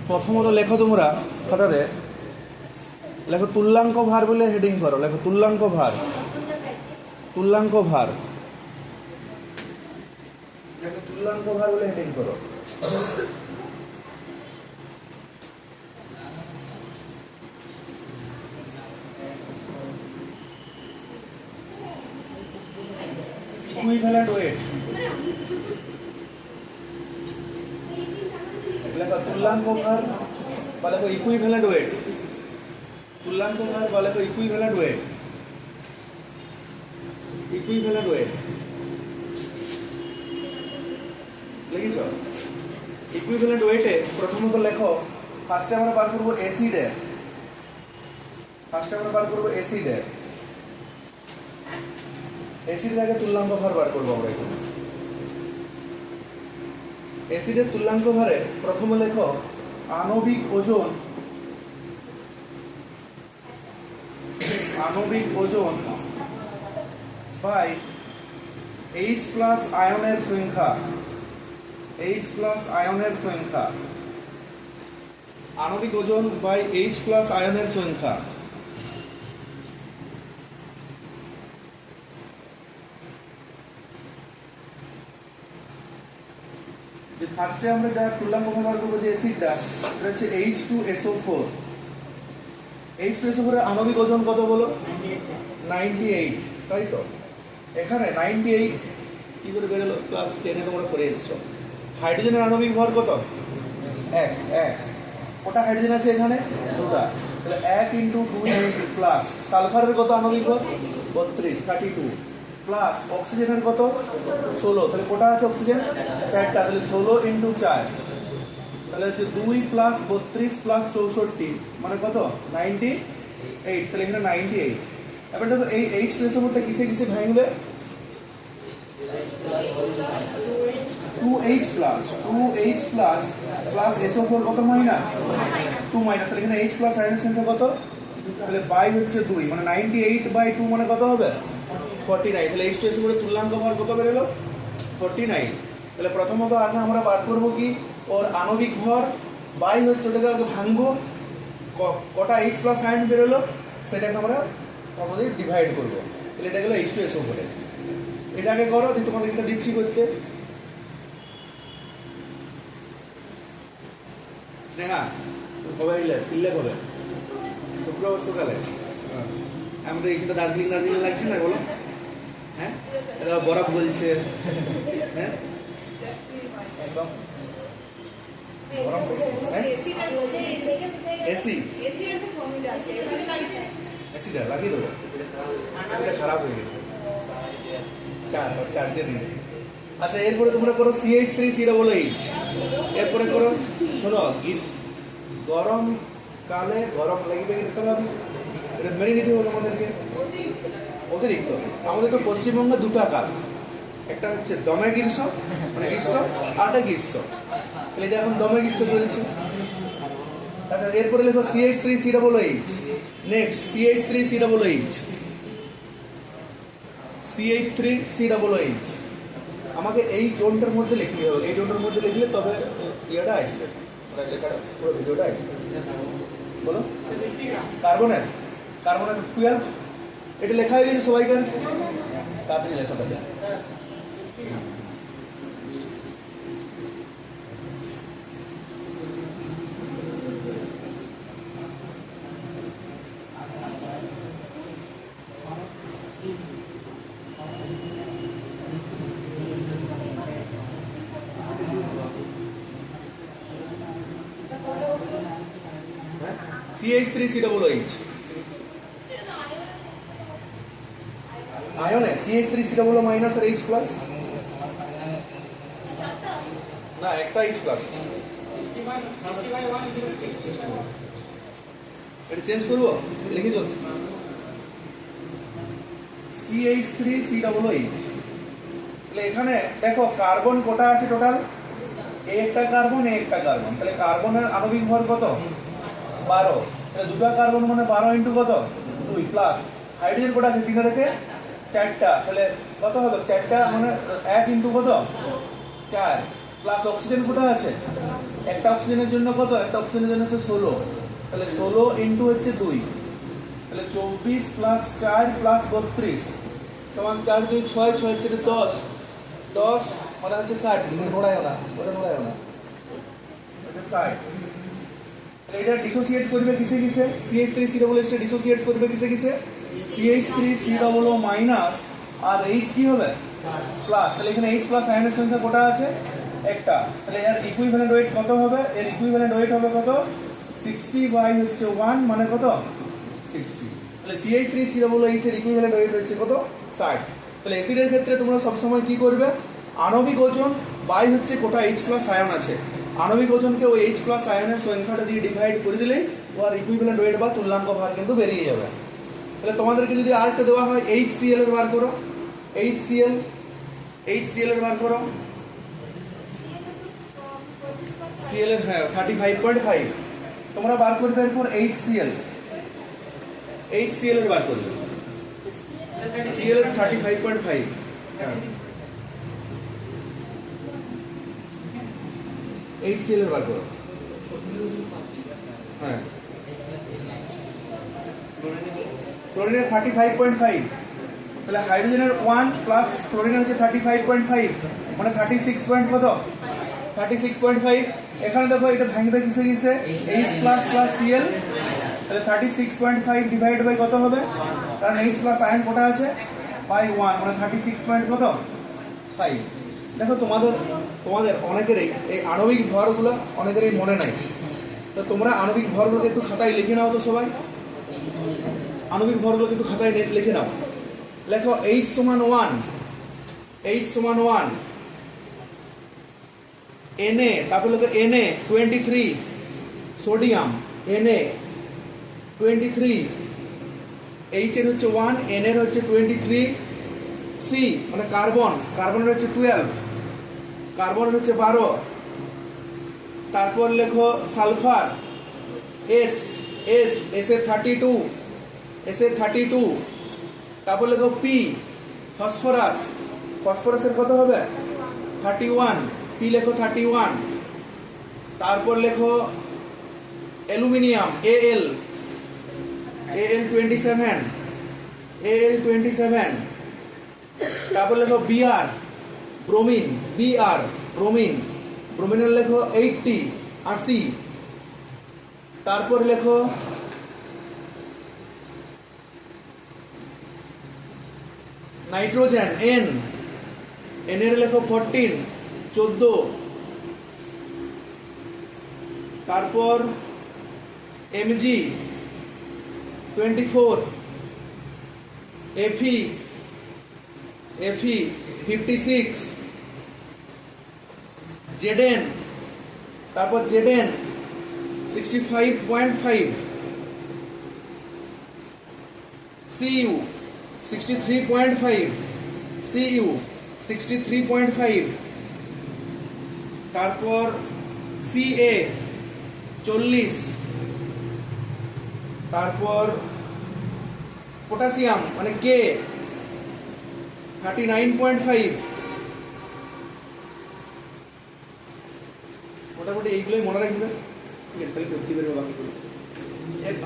প্রথমত লেখো তোমরা খাতাতে, লেখো তুল্যাঙ্ক ভার বলে হেডিং করো, লেখো তুল্যাঙ্ক ভার, তুল্যাঙ্ক ভার, লেখো তুল্যাঙ্ক ভার বলে হেডিং করো। ইকুইভ্যালেন্ট ওয়েট, লেখো তুল্যাঙ্ক ভার বা লেখো ইকুইভ্যালেন্ট ওয়েট, তুল্যাঙ্ক ভার বা লেখো ইকুইভ্যালেন্ট ওয়েট, ইকুইভ্যালেন্ট ওয়েট লিখেছ? ইকুইভ্যালেন্ট ওয়েটে প্রথমত লেখো, ফার্স্টে আমরা বার করবো অ্যাসিডের, ফার্স্টে আমরা বার করবো অ্যাসিডের, অ্যাসিডের আগে তুল্যাঙ্ক ভার বার করবো আমরা এখানে। অ্যাসিডের তুল্যাঙ্ক ভারে প্রথমে লেখো আণবিক ওজন, আণবিক ওজন বাই H প্লাস আয়নের সংখ্যা, H প্লাস আয়নের সংখ্যা, আণবিক ওজন বাই H প্লাস আয়নের সংখ্যা। ফার্স্টে আমরা যা তুল্যাঙ্ক ব্যবহার করবো যে অ্যাসিডটা, সেটা হচ্ছে H2SO4, H2SO4 এর আণবিক ওজন কত বলো? 98, তাই তো? এখানে 98 কি করে বেরোলো? ক্লাস 10 এ তোমরা করে এসছো। হাইড্রোজেনের আণবিক ভর কত? 1, 1। কটা হাইড্রোজেন আছে এখানে? দুটা। তাহলে 1 × 2 প্লাস সালফারের কত আণবিক ভর? 32, 32 প্লাস অক্সিজেনের কত? 16। তাহলে কটা আছে অক্সিজেন? 4টা। তাহলে 16 × 4, তাহলে হচ্ছে 2 প্লাস 32 প্লাস 64 মানে কত? 98। তাহলে এখানে 98। এবার দেখো এই H2SO4টা কিসে কিসে ভাঙবে? 2H plus, 2H plus plus SO4 কত? Minus 2 minus. তাহলে এখানে H প্লাস আয়নের সংখ্যা কত? তাহলে বাই হচ্ছে 2 মানে 98/2 মানে কত হবে? 49। তাহলে H2SO4 এর তুল্যাঙ্ক ভর কত বেরোলো? 49। তাহলে প্রথমত আগে আমরা বার করবো কি? ওর আণবিক ভর বাই হচ্ছে, ওটাকে আগে ভাঙবো, কটা H প্লাস আয়ন বেরোলো সেটাকে আমরা আমাদের ডিভাইড করবো। তাহলে এটা গেলো H2SO4। এটা আগে করো, তোমাদের এটা দিচ্ছি করতে। স্নেহা কবে ফিরলে কবে? শুক্রবার সকালে। আমাদের এখানে দার্জিলিং দার্জিলিং লাগছে না বলো? হ্যাঁ, এটা বরফ বলছে। হ্যাঁ একদম এসি, এসিটা লাগিয়ে দেবো, এসিটা খারাপ হয়ে গেছে, চার্জে দিয়েছি। আচ্ছা, এরপরে তোমরা করো CH3COOH। এরপরে করো, শোনো, গরম কালে গরম লাগবে, স্বাভাবিক, এটা মেনে নিতে হবে আমাদেরকে। অতিরিক্ত আমাদের তো পশ্চিমবঙ্গে দুটো কাল, একটা হচ্ছে দমে গ্রীষ্ম মানে গ্রীষ্ম, আর একটা গ্রীষ্ম। তাহলে এটা এখন দমে গ্রীষ্ম চলছে। আচ্ছা, এরপরে লেখো CH3COOH। Next CH3COOH, CH3COOH। আমাকে এই জোনটার মধ্যে লিখতে হবে, এই জোনটার মধ্যে লিখলে তবে ইয়েটা আসবে, লেখাটা পুরো ভিডিওটা আসবে। বলো, কার্বনের 12, এটা লেখা হয়ে গেছে সবাইকার? তাড়াতাড়ি লেখাটা যায়। CH3COOH আয়নে CH3COO মাইনাস আর H প্লাস, না একটা H প্লাস, এটা চেঞ্জ করবো, লিখেছ CH3COOH। তাহলে এখানে দেখো কার্বন কটা আছে টোটাল? একটা কার্বন, একটা কার্বন। তাহলে কার্বনের আণবিক ভর কত? 12। তাহলে দুটো কার্বন মানে 12 × কত? 2 প্লাস হাইড্রোজেন কটা আছে? 3 রেখে 4টা। তাহলে কত হবে? 4টা মানে 1 × কত? 4। প্লাস অক্সিজেন কোথায় আছে? একটা অক্সিজেনের জন্য কত? একটা অক্সিজেনের জন্য হচ্ছে 16, তাহলে 16 ইন্টু হচ্ছে 2, তাহলে 24 প্লাস 4 প্লাস 32 সমান 4 2 6 6 4 10, 10 মানে হচ্ছে 60, নোড়ায় না, ওটা নোড়ায় না, এটা 60। তাহলে এটা ডিসোসিয়েট করবে কিসে কিসে? CH3COO ডিসোসিয়েট করবে কিসে কিসে? CH3COO মাইনাস আর H কি হবে? প্লাস। তাহলে এখানে H প্লাস আয়নের সংখ্যা কটা আছে? একটা। তাহলে এর ইকুইভ্যালেন্ট ওয়েট কত হবে? এর ইকুইভ্যালেন্ট ওয়েট হবে কত? 60 বাই হচ্ছে 1 মানে কত? 60। তাহলে CH3COO এর ইকুইভ্যালেন্ট ওয়েট হচ্ছে কত? 60। তাহলে অ্যাসিডের ক্ষেত্রে তোমরা সবসময় কি করবে? আণবিক ওজন বাই হচ্ছে কোটা H প্লাস আয়ন আছে, আণবিক ওজনকে ওই H প্লাস আয়নের সংখ্যাটা দিয়ে ডিভাইড করে দিলেই ওর ইকুইভ্যালেন্ট ওয়েট বা তুল্যাঙ্ক ভার কিন্তু বেরিয়ে যাবে। তাহলে তোমাদেরকে যদি আরেকটা দেওয়া হয় HCl এর বার করো, HCl এর বার করো, CL এর হ্যাঁ 35.5, তোমরা বার করবে এরপর HCl এর বার করবে, CL এর 35.5, HCl এর বার করো, হ্যাঁ ক্লোরিনের 35.5, তাহলে হাইড্রোজেনের 1 প্লাস ক্লোরিনের হচ্ছে 35.5 মানে 36 পয়েন্ট কত? 36.5। এখানে দেখো এটা ভাঙবে কিসে কিসে? H প্লাস প্লাস Cl, তাহলে 36.5 ডিভাইড বাই কত হবে? কারণ H প্লাস আয়ন কটা আছে? বাই 1 মানে 36 পয়েন্ট কত? 5। দেখো তোমাদের অনেকেরই এই আণবিক ভরগুলো অনেকেরই মনে নাই, তো তোমরা আণবিক ভরগুলোকে একটু খাতায় লিখে নাও তো সবাই, আণবিক ভরগুলো কিন্তু খাতায় লিখে নাও। লেখো H সমান 1, H সমান 1, Na, তারপর লেখো Na 23, সোডিয়াম Na 23, H এর হচ্ছে 1, N এর হচ্ছে 23, C মানে কার্বন, কার্বনের হচ্ছে 12, কার্বনের হচ্ছে 12, তারপর লেখো সালফার S এর 32, S এর 32, তারপর লেখো P ফসফরাস, ফসফরাসের কত হবে? 31, P লেখো 31, তারপর লেখো অ্যালুমিনিয়াম Al 27, Al 27, তারপর লেখো Br ব্রোমিন, Br ব্রোমিন, ব্রোমিনের লেখো 80, তারপর লেখো নাইট্রোজেন N, N এর লেখো 14, 14, তারপর Mg 24, Fe 56, Zn, তারপর Zn 65.5, Cu 63.5, Cu 63.5, তারপর Ca 40, তারপর পটাশিয়াম মানে K 39.5, মোটামুটি এইগুলোই মনে রাখবে, ঠিক আছে? তাহলে করতে পারবে বাকিগুলো।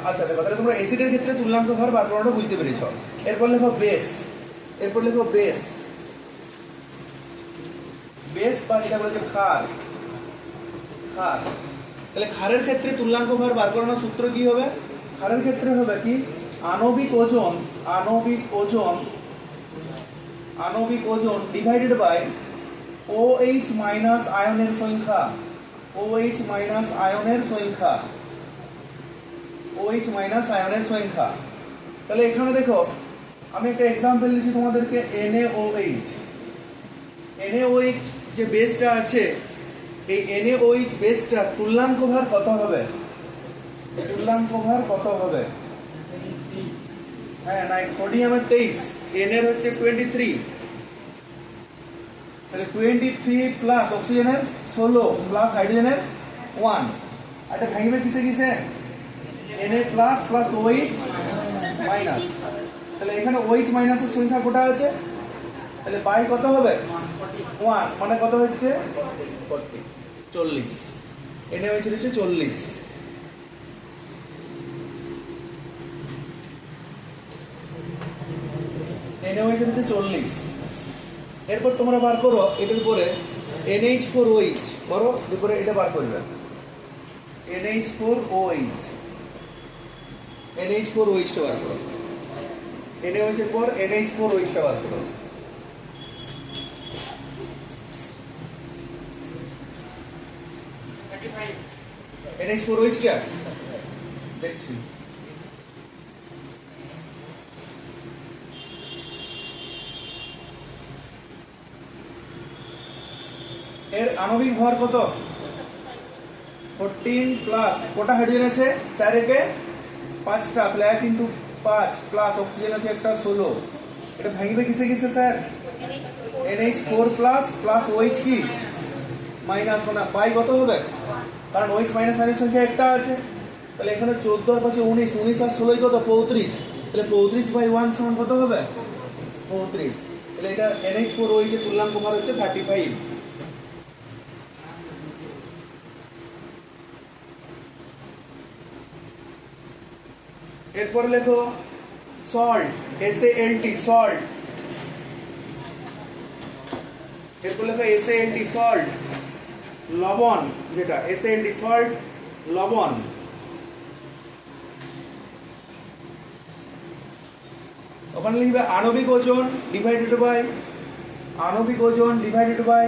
আচ্ছা দেখো, তাহলে তোমরা অ্যাসিডের ক্ষেত্রে তুল্যাঙ্ক ভার বার করাটা বুঝতে পেরেছ। এরপর লেখো বেস, এরপর লেখো বেস, বেস বা যেটা বলেছে ক্ষার, ক্ষার। তাহলে ক্ষারের ক্ষেত্রে তুল্যাঙ্ক ভার বার করানোর সূত্র কি হবে? ক্ষারের ক্ষেত্রে হবে কি আণবিক ওজন, আণবিক ওজন, আণবিক ওজন ডিভাইডেড বাই OH মাইনাস আয়নের সংখ্যা, OH মাইনাস আয়নের সংখ্যা, OH মাইনাস আয়নের সংখ্যা। তাহলে এখানে দেখো আমি একটা এক্সাম্পল দিচ্ছি তোমাদেরকে, NaOH, NaOH যে বেসটা আছে এই NaOH বেসটা তুল্যাঙ্ক ভার কত হবে? তুল্যাঙ্ক ভার কত হবে? হ্যাঁ সোডিয়ামের 23, N এর হচ্ছে 23, তাহলে 23 প্লাস অক্সিজেনের 16 প্লাস হাইড্রোজেনের 1, আর এটা ভাঙবে কিসে কিসে? Na plus plus OH minus, তাহলে এখানে OH মাইনাসের সংখ্যা কোটা আছে, তাহলে বাই কত হবে? 1 মানে কত হচ্ছে 40 NaOH হচ্ছে 40 NaOH হচ্ছে 40 এরপর তোমরা বার করো এটার পরে NH4OH করো এরপরে এটা বার করবে NH4OH NH4OH টা বার করো NaOH এর পর NH4OH টা বার করো NH4OH টা দেখছি এর আণবিক ভর কত 14 প্লাস কটা হাইড্রোজেন আছে 4 একে 5টা তাহলে 1 * 5 প্লাস অক্সিজেন আছে একটা 16 এটা ভাঙবে কিসে কিসে sir NH4 plus plus OH কি মাইনাস মানে বাই কত হবে কারণ OH মাইনাস মাইনাস সংখ্যা একটা আছে তাহলে এখানে 14 আর পাশে 19 19 আর 16 কত 35 তাহলে 35/1 সমান কত হবে 35 তাহলে এটা NH4OH এর তুল্যাঙ্ক ভর হচ্ছে 35 এরপর লেখো সল্ট SaLt সল্ট এরপর লেখো SaLt সল্ট লবণ যেটা SaLt সল্ট লবণ ওখানে লিখবে আণবিক ওজন ডিভাইডেড বাই আণবিক ওজন ডিভাইডেড বাই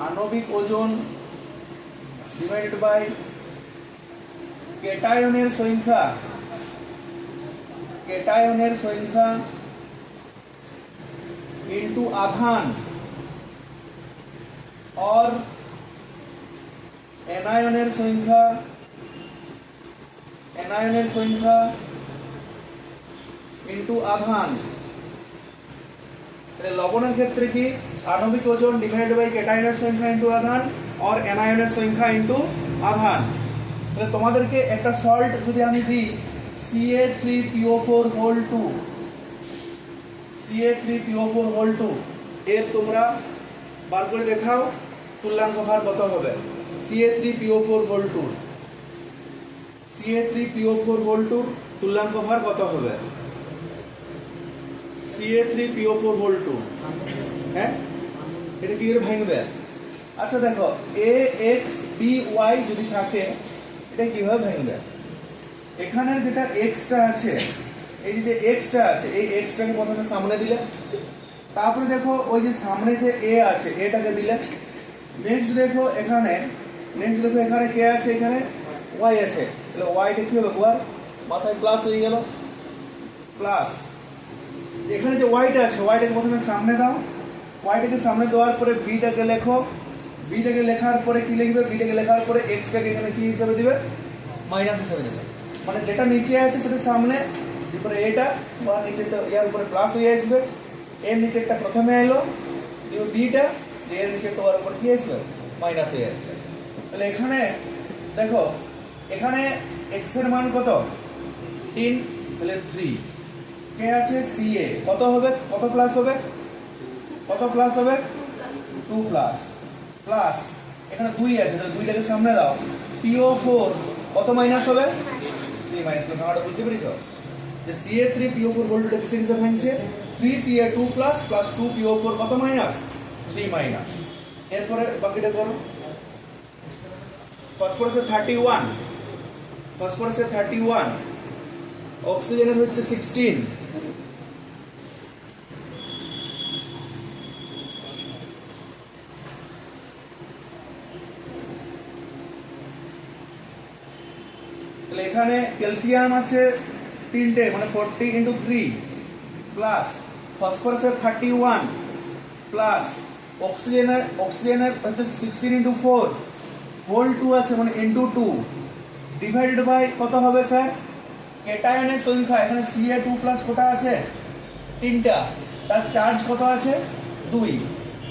আণবিক ওজন ডিভাইডেড বাই কেটায়নের সংখ্যা ইনটু আধান और এনায়নের সংখ্যা ইনটু আধান তাহলে লবণের ক্ষেত্রে কি আণবিক ওজন ডিভাইডেড বাই কেটায়নের সংখ্যা ইনটু আধান और এনায়নের সংখ্যা ইনটু আধান তাহলে তোমাদেরকে একটা সল্ট যদি আমি দিই CA3PO4 এর তোমরা বার করে দেখাও তুল্যাঙ্ক ভার কত হবে CA3PO4 তুল্যাঙ্ক ভার কত হবে CA3PO4 হ্যাঁ এটা কি করে ভাঙবে আচ্ছা দেখো AXBY যদি থাকে এটা কিভাবে ভাঙবে এখানে যেটা x টা আছে এই যে x টা আছে এই x টাকে প্রথমে সামনে দিলে তারপরে দেখো ওই যে সামনে যে a আছে এটাকে দিলে নেক্সট দেখো এখানে কে আছে এখানে y আছে তাহলে y টা কি হবে ওয়ার মাথায় প্লাস হয়ে গেল প্লাস এখানে যে y টা আছে y টাকে প্রথমে সামনে দাও y টাকে সামনে দেওয়ার পরে b টাকে লেখো b টাকে লেখার পরে কি লিখবে b টাকে লেখার পরে x টাকে এখানে কি হিসাবে দিবে মাইনাস হিসাবে দিবে মানে যেটা নিচে আছে সেটা সামনে তারপরে এটা বা নিচেটা এর উপরে প্লাস হয়ে আসবে এর নিচেরটা প্রথমে এলো এই বিটা এর নিচেরটা ওর উপর কি আসবে মাইনাস হয়ে আসবে তাহলে এখানে দেখো এখানে x এর মান কত 3 তাহলে 3 কে আছে CA কত হবে কত প্লাস হবে 2 প্লাস এখানে 2 আছে তাহলে 2টাকে সামনে দাও PO4 কত মাইনাস হবে 3 মাইনাস তোমরা বুঝতে পেরেছো যে CA3PO4 ভোল্টটা কিসে কিসে ভাঙছে 3CA2 প্লাস 2PO4 কত মাইনাস 3 মাইনাস এরপরে বাকিটা করো ফসফরাসের 31 অক্সিজেনের হচ্ছে 16 তাহলে এখানে ক্যালসিয়াম আছে 3টে মানে 40 × 3 প্লাস ফসফরাসের 31 প্লাস অক্সিজেনের হচ্ছে 16 × 4 হোল 2 আছে মানে * 2 ডিভাইডেড বাই কত হবে স্যার ক্যাটায়নের সংখ্যা এখানে Ca2 প্লাস কত আছে 3টা তার চার্জ কত আছে 2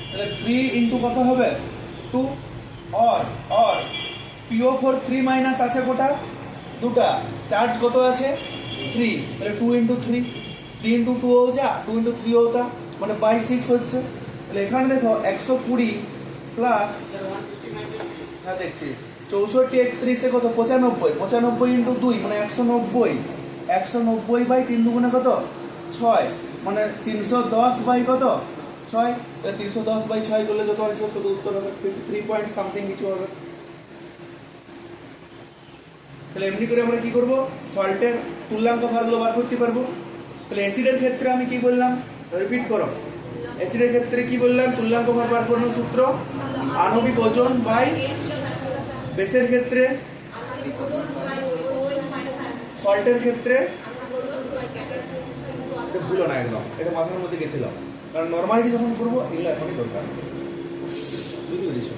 তাহলে 3 * কত হবে 2 और PO4 3 মাইনাস আছে কত দুটা চার্জ কত আছে 2 3 তাহলে 2 ইনটু 3 3 ইনটু 2 होता 2 ইনটু 3 होता মানে বাই 6 হচ্ছে। তাহলে এখানে দেখো 120 প্লাস হ্যাঁ দেখছি 64 31 এ কত 95 95 ইনটু 2 মানে 190 190 বাই 3 দুগুণে কত 6 মানে 310 বাই কত 6 তাহলে 310 বাই 6 করলে যত আসবে তত উত্তর হবে 3 পয়েন্ট সামথিং কিছু হবে। তাহলে এমনি করে আমরা কি করব সল্টের তুল্যাঙ্ক ভারগুলো বার করতে পারবো। তাহলে অ্যাসিডের ক্ষেত্রে আমি কি বললাম রিপিট করো। অ্যাসিডের ক্ষেত্রে কি বললাম তুল্যাঙ্ক ভার বার করানোর সূত্র আণবিক ওজন বাই বেসের ক্ষেত্রে সল্টের ক্ষেত্রে এটা ভুলো না একদম এটা মাথার মধ্যে গেছিলাম কারণ নর্মালিটি যখন করবো এগুলো এখনই দরকার বুঝতে পেরেছো।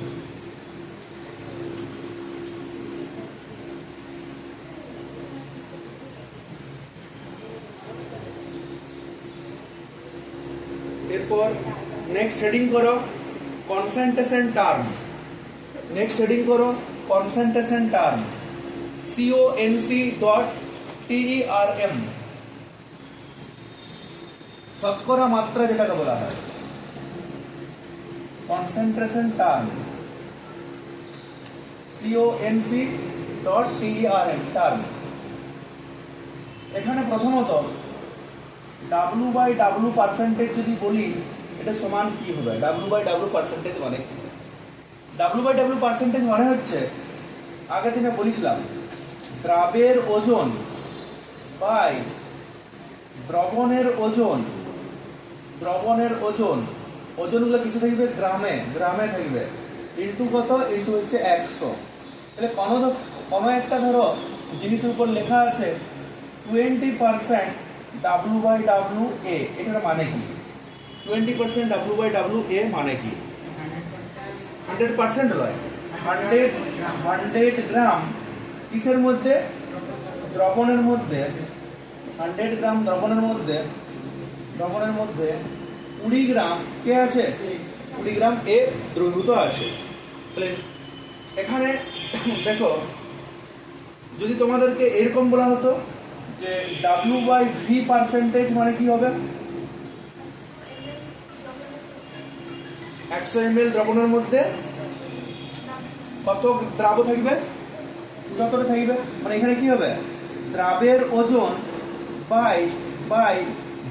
এরপর নেক্সট হেডিং করো কনসেন্ট্রেশন টার্ম। নেক্সট হেডিং করো কনসেন্ট্রেশন টার্ম CONC.TERM শতকরা মাত্রা যেটাকে বলা হয় কনসেন্ট্রেশন টার্ম CONC.TERM টার্ম। এখানে প্রথমত W/W পার্সেন্টেজ যদি বলি এটা সমান কি হবে W/W পার্সেন্টেজ মানে W/W পার্সেন্টেজ মানে হচ্ছে আগের দিনে বলেছিলাম দ্রাবের ওজন বাই দ্রবণের ওজন দ্রবণের ওজন ওজনগুলো কিসে থাকবে গ্রামে গ্রামে থাকবে ইন্টু কত ইন্টু হচ্ছে 100। তাহলে কোনো একটা ধরো জিনিসের উপর লেখা আছে 20% W/W(A) এটার মানে কি 20% W/W(A) মানে কি 100% নয় 100 গ্রাম কিসের মধ্যে দ্রবণের মধ্যে 100 গ্রাম দ্রবণের মধ্যে 20 গ্রাম কে আছে 20 গ্রাম A দ্রবীভূত আছে। তাহলে এখানে দেখো যদি তোমাদেরকে এরকম বলা হতো যে W/V পার্সেন্টেজ মানে কি হবে 100 ml দ্রবণের মধ্যে কত দ্রাব থাকবে যতটা থাকবে মানে এখানে কি হবে দ্রাবের ওজন বাই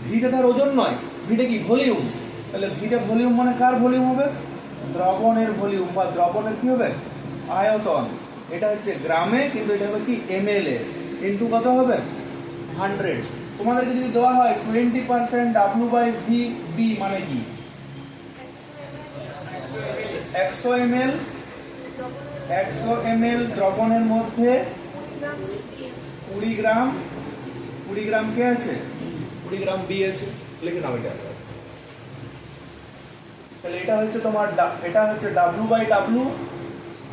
ভিটা তার ওজন নয় ভিটা কি ভলিউম। তাহলে ভিটা ভলিউম মানে কার ভলিউম হবে দ্রবণের ভলিউম বা দ্রবণের কি হবে আয়তন। এটা হচ্ছে গ্রামে কিন্তু এটা হবে কি ml এ ইনটু কত হবে 100। তোমাদেরকে যদি দেওয়া হয় 20% W/VB মানে কি 100 ml দ্রবণের মধ্যে 20 গ্রাম কে আছে 20 গ্রাম B আছে লিখে নাও এটা। তাহলে এটা হচ্ছে তোমার এটা হচ্ছে W/W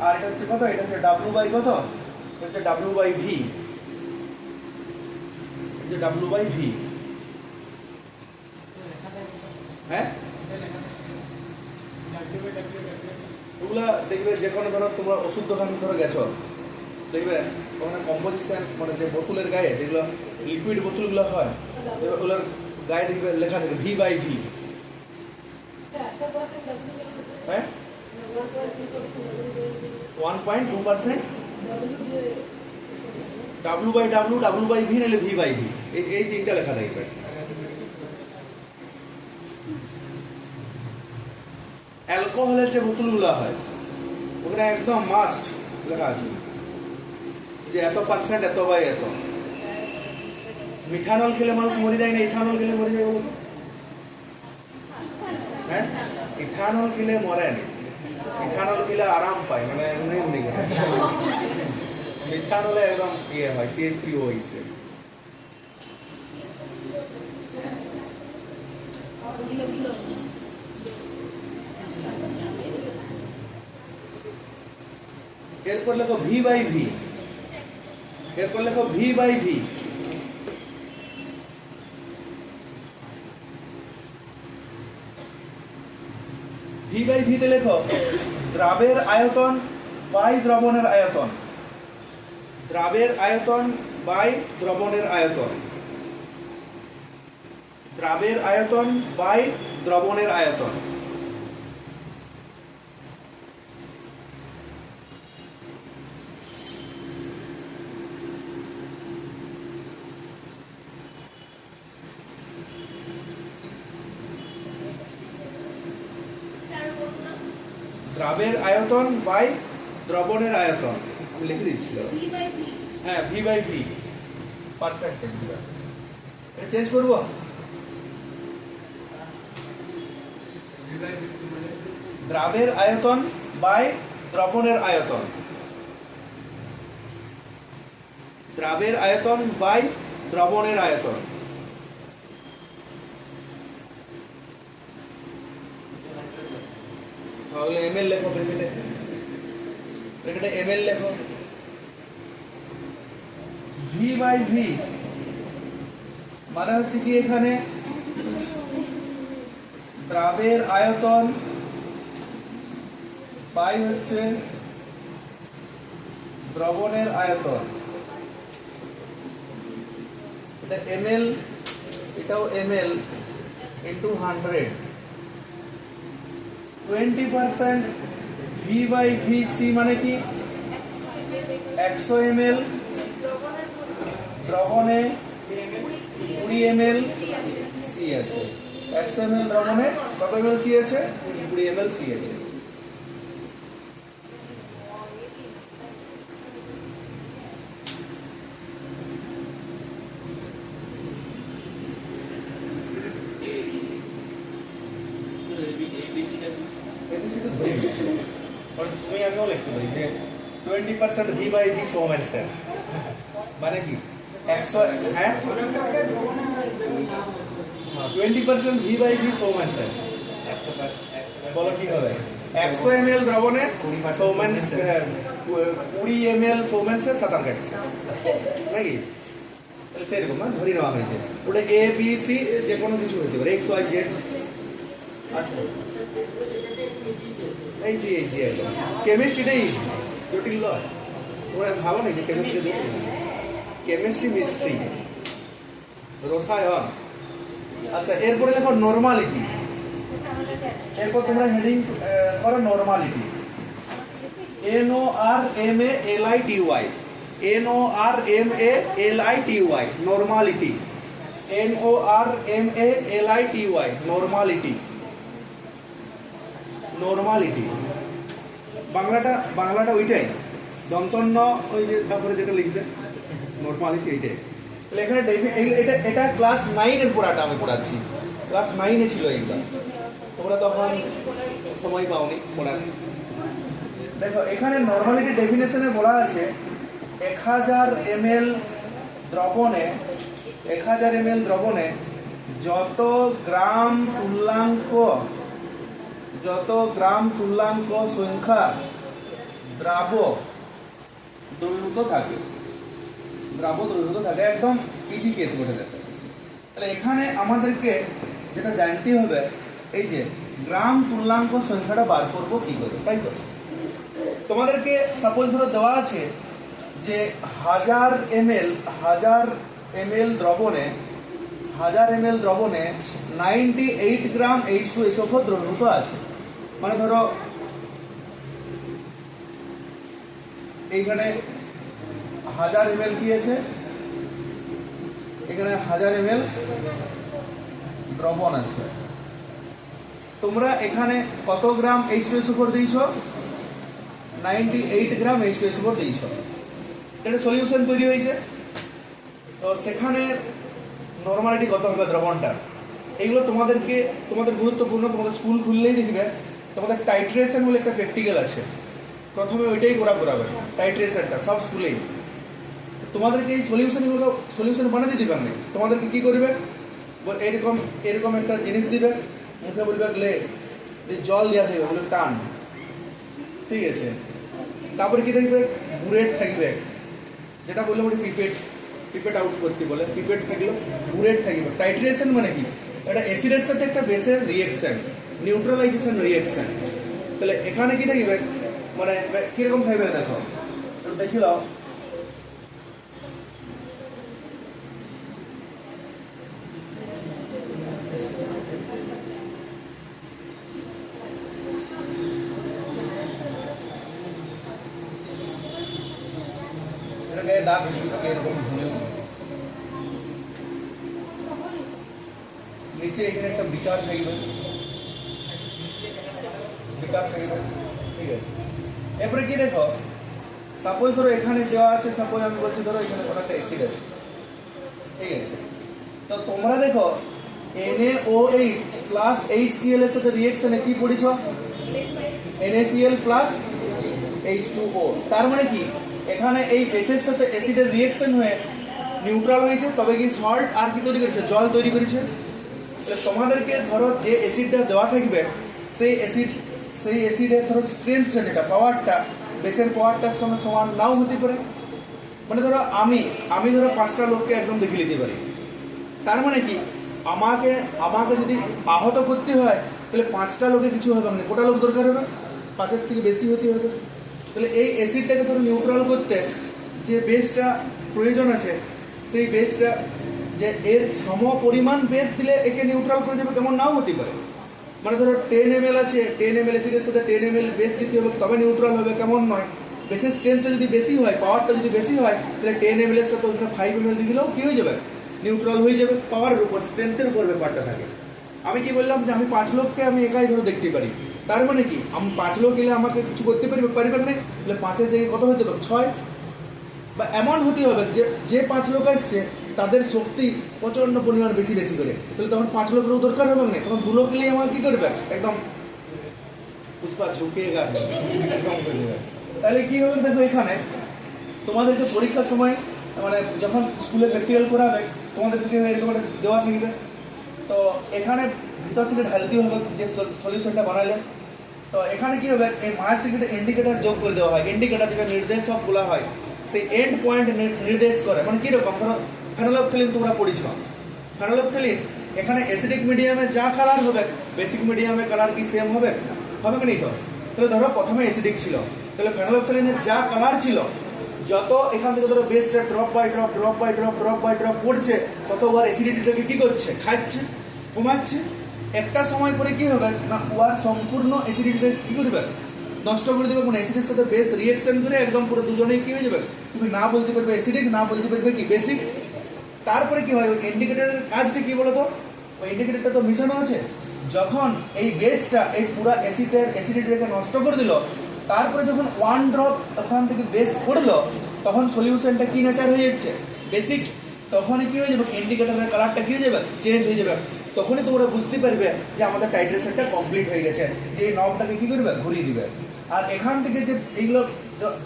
আর এটা হচ্ছে কত এটা হচ্ছে W/ কত এটা হচ্ছে W/V W/V হ্যাঁ ওগুলা দেখবে যে কোনো ধরো তোমরা ওষুধ দোকান ধরে গেছো দেখবে ওখানে কম্পোজিশন মানে যে বোতলের গায়ে যেগুলো লিকুইড বোতলগুলো হয় দেখবে ওগুলোর গায়ে দেখবে লেখা থাকে V/V হ্যাঁ 1.2% W/W W/V নাহলে V/V এই তিনটা লেখা থাকবে। অ্যালকোহলের যে বোতলগুলো হয় ওখানে একদম মাস্ট লেখা আছে যে এত পার্সেন্ট এত বাই এত। মিথানল খেলে মানুষ মরে যায় না ইথানল খেলে মরে যায় বলো হ্যাঁ ইথানল খেলে মরে না ইথানল খেলে আরাম পায় মানে এমনি মিথানলে একদম ইয়ে হয় CH3O হয়েছে। এরপর লেখো V/V এরপর লেখো V/V V/V তে লেখো দ্রাবের আয়তন বাই দ্রবণের আয়তন দ্রাবের আয়তন বাই দ্রবণের আয়তন। দ্রাবের আয়তন বাই দ্রবণের আয়তন। দ্রাবের আয়তন বাই দ্রবণের আয়তন, আমি লিখে দিচ্ছি। হ্যাঁ, ভি বাই ভি পারফেক্ট। এটা চেঞ্জ করবো। দ্রাবের আয়তন বাই দ্রবণের আয়তন, দ্রাবের আয়তন বাই দ্রবণের আয়তন। তাহলে এমএল লেখো, ব্র্যাকেটে এমএল লেখো। ভি বাই ভি মানে হচ্ছে কি, এখানে দ্রাবের আয়তন বাই হচ্ছে দ্রবণের আয়তন। এটা এমএল, এটাও ml into 100। 20% V by V সি মানে কি 100 ml, দ্রবণে 20 ml সি আছে। 100 ml দ্রবণে কত ml সি আছে? 20 ml সি আছে। তুমি আমিও লিখতে পারি যে 20% ভি বাই ভি সমান স্যার মানে কি 100, হ্যাঁ 20% ভি বাই ভি সমান স্যার। বলো কি হবে? 100 ml দ্রবণে সমান 20 ml সমান স্যার সাঁতার কাটছে নাকি? তাহলে সেরকম না ধরে নেওয়া হয়েছে। ওটা এ বি সি যে কোনো কিছু হতে পারে, এক্স ওয়াই জেড। আচ্ছা এই জি একদম কেমিস্ট্রিটাই জটিল নয়। তোমরা ভালো নাকি কেমিস্ট্রি জটিল? কেমিস্ট্রি মিস্ট্রি রসায়ন। আচ্ছা এরপরে লেখো নরমালিটি। এরপর তোমরা হেডিং করো normality. NORMALITY, NORMALITY normality, NORMALITY normality. Normality বাংলাটা ওইটাই, দন্তন্য ওই যে তারপরে যেটা লিখবে নরমালিটি এইটাই। তাহলে এখানে এটা ক্লাস 9 এর পড়াটা আমি পড়াচ্ছি। ক্লাস 9 এ ছিল এইটা, তোমরা তখন সময় পাওনি পড়ার। দেখো এখানে নরমালিটি ডেফিনেশনে বলা আছে 1000 ml দ্রবণে, 1000 ml দ্রবণে যত গ্রাম তুল্যাঙ্ক সংখ্যা দ্রাব্য দ্রবীভূত থাকে, একদম ইজি কেস বটে যাবে। তাহলে এখানে আমাদেরকে যেটা জানতে হবে এই যে গ্রাম তুল্যাঙ্ক সংখ্যাটা বার করবো কি করে, তাই তো? তোমাদেরকে সাপোজ ধরো দেওয়া আছে যে 1000 ml দ্রবণে 98 গ্রাম H2SO4 দ্রবীভূত আছে। মানে ধরো এইখানে 1000 ml কি আছে, এখানে 1000 ml দ্রবণ আছে। তোমরা এখানে কত গ্রাম H2SO4 দিয়েছো? 98 গ্রাম H2SO4 দিয়েছো। এটা সলিউশন তৈরি হয়েছে। তো সেখানে নরমালিটি কত হবে দ্রবণটা, এইগুলো তোমাদের গুরুত্বপূর্ণ। তোমাদের স্কুল খুললেই দেখবে তোমাদের টাইট্রেশন বলে একটা প্র্যাকটিক্যাল আছে, প্রথমে ওইটাই করাবে টাইট্রেশনটা সব স্কুলেই। তোমাদেরকে এই সলিউশন বানাতে দিবে না, তোমাদেরকে কি করবে এরকম একটা জিনিস দিবে, মুখে বলবে লে জল দেওয়া থাকবে, বলবে টান, ঠিক আছে। তারপরে কি থাকবে বুরেট থাকবে, যেটা বললে বলে পিপেট আউট করতে বলে, পিপেট থাকলো, বুরেট থাকবে। টাইট্রেশন মানে কি, এটা অ্যাসিডের সাথে একটা বেসের রিঅ্যাকশন, নিউট্রালাইজেশন রিঅ্যাকশন। তাহলে এখানে কি থাকবে মানে কিরকম থাকবে দেখো, দেখি নাও। দাগ দুটোকে এরকম ঘুরিয়ে নিচে এখানে একটা বিকার থাকবে, বিকার থাকবে, ঠিক আছে। এরপরে কি দেখো, সাপোজ ধরো এখানে দেওয়া আছে, সাপোজ আমি বলছি ধরো এখানে কোনো একটা অ্যাসিড আছে, ঠিক আছে। তো তোমরা দেখো NaOH প্লাস HCl এর সাথে রিঅ্যাকশনে কি পড়েছ, NaCl প্লাস H2O। তার মানে কি এখানে এই বেসের সাথে অ্যাসিডের রিঅ্যাকশন হয়ে নিউট্রাল হয়েছে, তবে কি সল্ট আর কি তৈরি করেছে, জল তৈরি করেছে। তাহলে তোমাদেরকে ধরো যে অ্যাসিডটা দেওয়া থাকবে সেই অ্যাসিডের ধরো স্ট্রেংথটা, যেটা পাওয়ারটা, বেসের পাওয়ারটার সঙ্গে সমান নাও হতে পারে। মানে ধরো আমি ধরো 5টা লোককে একদম দেখে নিতে পারি, তার মানে কি আমাকে যদি আহত করতে হয় তাহলে 5টা লোকে কিছু হবে না, কোটা লোক দরকার হবে, 5-এর থেকে বেশি হতে হবে। তাহলে এই অ্যাসিডটাকে ধরো নিউট্রাল করতে যে বেসটা প্রয়োজন আছে, সেই বেসটা যে এর সম পরিমাণ বেস দিলে একে নিউট্রাল করে দেবে, কেমন নাও হতে পারে। মানে ধরো 10 ml আছে, 10 ml অ্যাসিডের সাথে 10 ml বেস দিতে হবে, তবে নিউট্রাল হবে, কেমন নয়। বেসের স্ট্রেংথটা যদি বেশি হয়, পাওয়ারটা যদি বেশি হয়, তাহলে 10 ml এর সাথে ওখানে 5 ml দিয়ে দিলেও কি হয়ে যাবে, নিউট্রাল হয়ে যাবে। পাওয়ারের উপর, স্ট্রেংথের উপর ব্যাপারটা থাকে। আমি কি বললাম যে আমি 5 লোককে আমি একাই ধরে দেখতে পারি, তার মানে কি আমি 5 লোক এলে আমাকে কিছু করতে পারবে না, তাহলে 5-এর জায়গায় কত হতে হবে, 6। বা এমন হতে হবে যে 5 লোক আসছে তাদের শক্তি প্রচন্ড পরিমাণ বেশি করে, তাহলে তখন 5 লোকেরও দরকার হবে না, তখন 2 লোক এলে আমার কি করবে, একদম পুষ্পা ঝুঁকেগা একদম করে দেবে। তাহলে কি হবে দেখো, এখানে তোমাদেরকে পরীক্ষার সময় মানে যখন স্কুলে প্র্যাকটিক্যাল করাবে তোমাদেরকে এরকম একটা দেওয়া থাকবে, তো এখানে ভিতর থেকে ঢালতে হবে যে সলিউশনটা বানালে। তো এখানে কি হবে, এই মাছ থেকে ইন্ডিকেটর যোগ করে দেওয়া হয়, ইন্ডিকেটর যেটা নির্দেশক বলা হয়, সেই এন্ড পয়েন্ট নির্দেশ করে। মানে কিরকম, ধরো ফেনোলফথেলিন তোমরা পড়েছ, ফেনোলফথেলিন এখানে অ্যাসিডিক মিডিয়ামে যা কালার হবে, বেসিক মিডিয়ামে কালার কি সেম হবে কি নেই? তো তাহলে ধরো প্রথমে অ্যাসিডিক ছিল, তাহলে ফেনোলফথেলিনের যা কালার ছিল, যত এখান থেকে ধরো বেসটা ড্রপ বাই ড্রপ পড়ছে, ততবার অ্যাসিডিটিটাকে কি করছে, খাচ্ছে, কমাচ্ছে। একটা সময় পরে কি হবে না, ওয়ার সম্পূর্ণ অ্যাসিডিটিটা কি করবে, নষ্ট করে দেবে। কোনো অ্যাসিডের সাথে বেস রিঅ্যাকশন করে একদম পুরো দুজনেই কি হয়ে যাবে, তুমি না বলতে পারবে অ্যাসিডিক, না বলতে পারবে কি বেসিক। তারপরে কি হয়, ওই ইন্ডিকেটরের কাজটা কি বলতো, ওই ইন্ডিকেটরটা তো মিশানো আছে, যখন এই বেসটা এই পুরো অ্যাসিডিটিটাকে নষ্ট করে দিল, তারপরে যখন 1 ড্রপ ওখান থেকে বেস পড়লো, তখন সলিউশনটা কি নেচার হয়ে যাচ্ছে, বেসিক। তখনই কি হয়ে যাবে, ইন্ডিকেটরের কালারটা কি হয়ে যাবে, চেঞ্জ হয়ে যাবে। তখনই তোমরা বুঝতে পারবে যে আমাদের টাইট্রেশনটা কমপ্লিট হয়ে গেছে, যে এই নবটাকে কি করবে, ঘুরিয়ে দিবে। আর এখান থেকে যে এইগুলো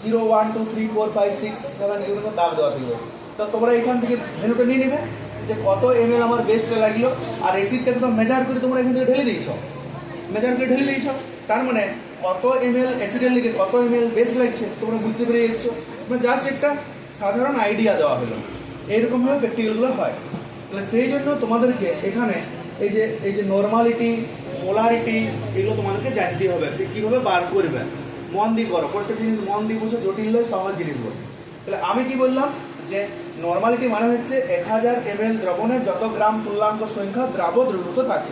0, 1, 2, 3, 4, 5, 6, 7 এগুলো দাগ দেওয়া থাকবে। তো তোমরা এখান থেকে ভ্যালুটা নিয়ে নেবে যে কত ml আমার বেসটা লাগলো, আর অ্যাসিডটাকে তো মেজার করে তোমরা এখান থেকে ঢেলে দিয়েছ, তার মানে কত ml অ্যাসিডের লিগে কত ml বেস লাগছে তোমরা বুঝতে পেরে যাচ্ছ। মানে জাস্ট একটা সাধারণ আইডিয়া দেওয়া হলো, এইরকমভাবে প্র্যাকটিক্যালগুলো হয়। তাহলে সেই জন্য তোমাদেরকে এখানে এই যে নর্মালিটি, মোলারিটি, এগুলো তোমাদেরকে জানতে হবে যে কীভাবে বার করবে। মন দিয়ে করো, প্রত্যেক জিনিস মন দিয়ে বুঝো, জটিল নয়, সহজ জিনিস বলো। তাহলে আমি কি বললাম যে নর্মালিটি মানে হচ্ছে 1000 ml দ্রবণে যত গ্রাম তুল্যাঙ্ক সংখ্যা দ্রবীভূত থাকে।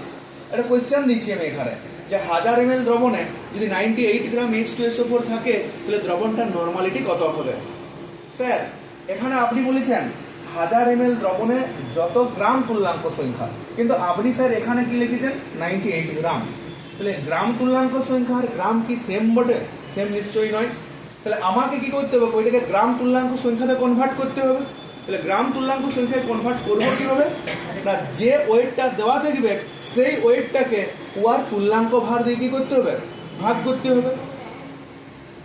একটা কোয়েশ্চেন দিচ্ছি আমি এখানে যে 1000 ml দ্রবণে যদি 98 গ্রাম H2SO4 থাকে, তাহলে দ্রবণটার নর্মালিটি কত হবে? স্যার এখানে আপনি বলেছেন 1000 ml দ্রবণে যত গ্রাম তুল্যাঙ্ক সংখ্যা, কিন্তু আপনি স্যার এখানে কি লিখেছেন 98 গ্রাম। তাহলে গ্রাম তুল্যাঙ্ক সংখ্যা আর গ্রাম কি সেম বটে? সেম নিশ্চয়ই নয়। তাহলে আমাকে কি করতে হবে, ওইটাকে গ্রাম তুল্যাঙ্ক সংখ্যাতে কনভার্ট করতে হবে। তাহলে গ্রাম তুল্যাঙ্ক সংখ্যায় কনভার্ট করবো কিভাবে না, যে ওয়েটটা দেওয়া থাকবে সেই ওয়েটটাকে ওয়ার তুল্যাঙ্ক ভার দিয়ে কি করতে হবে, ভাগ করতে হবে।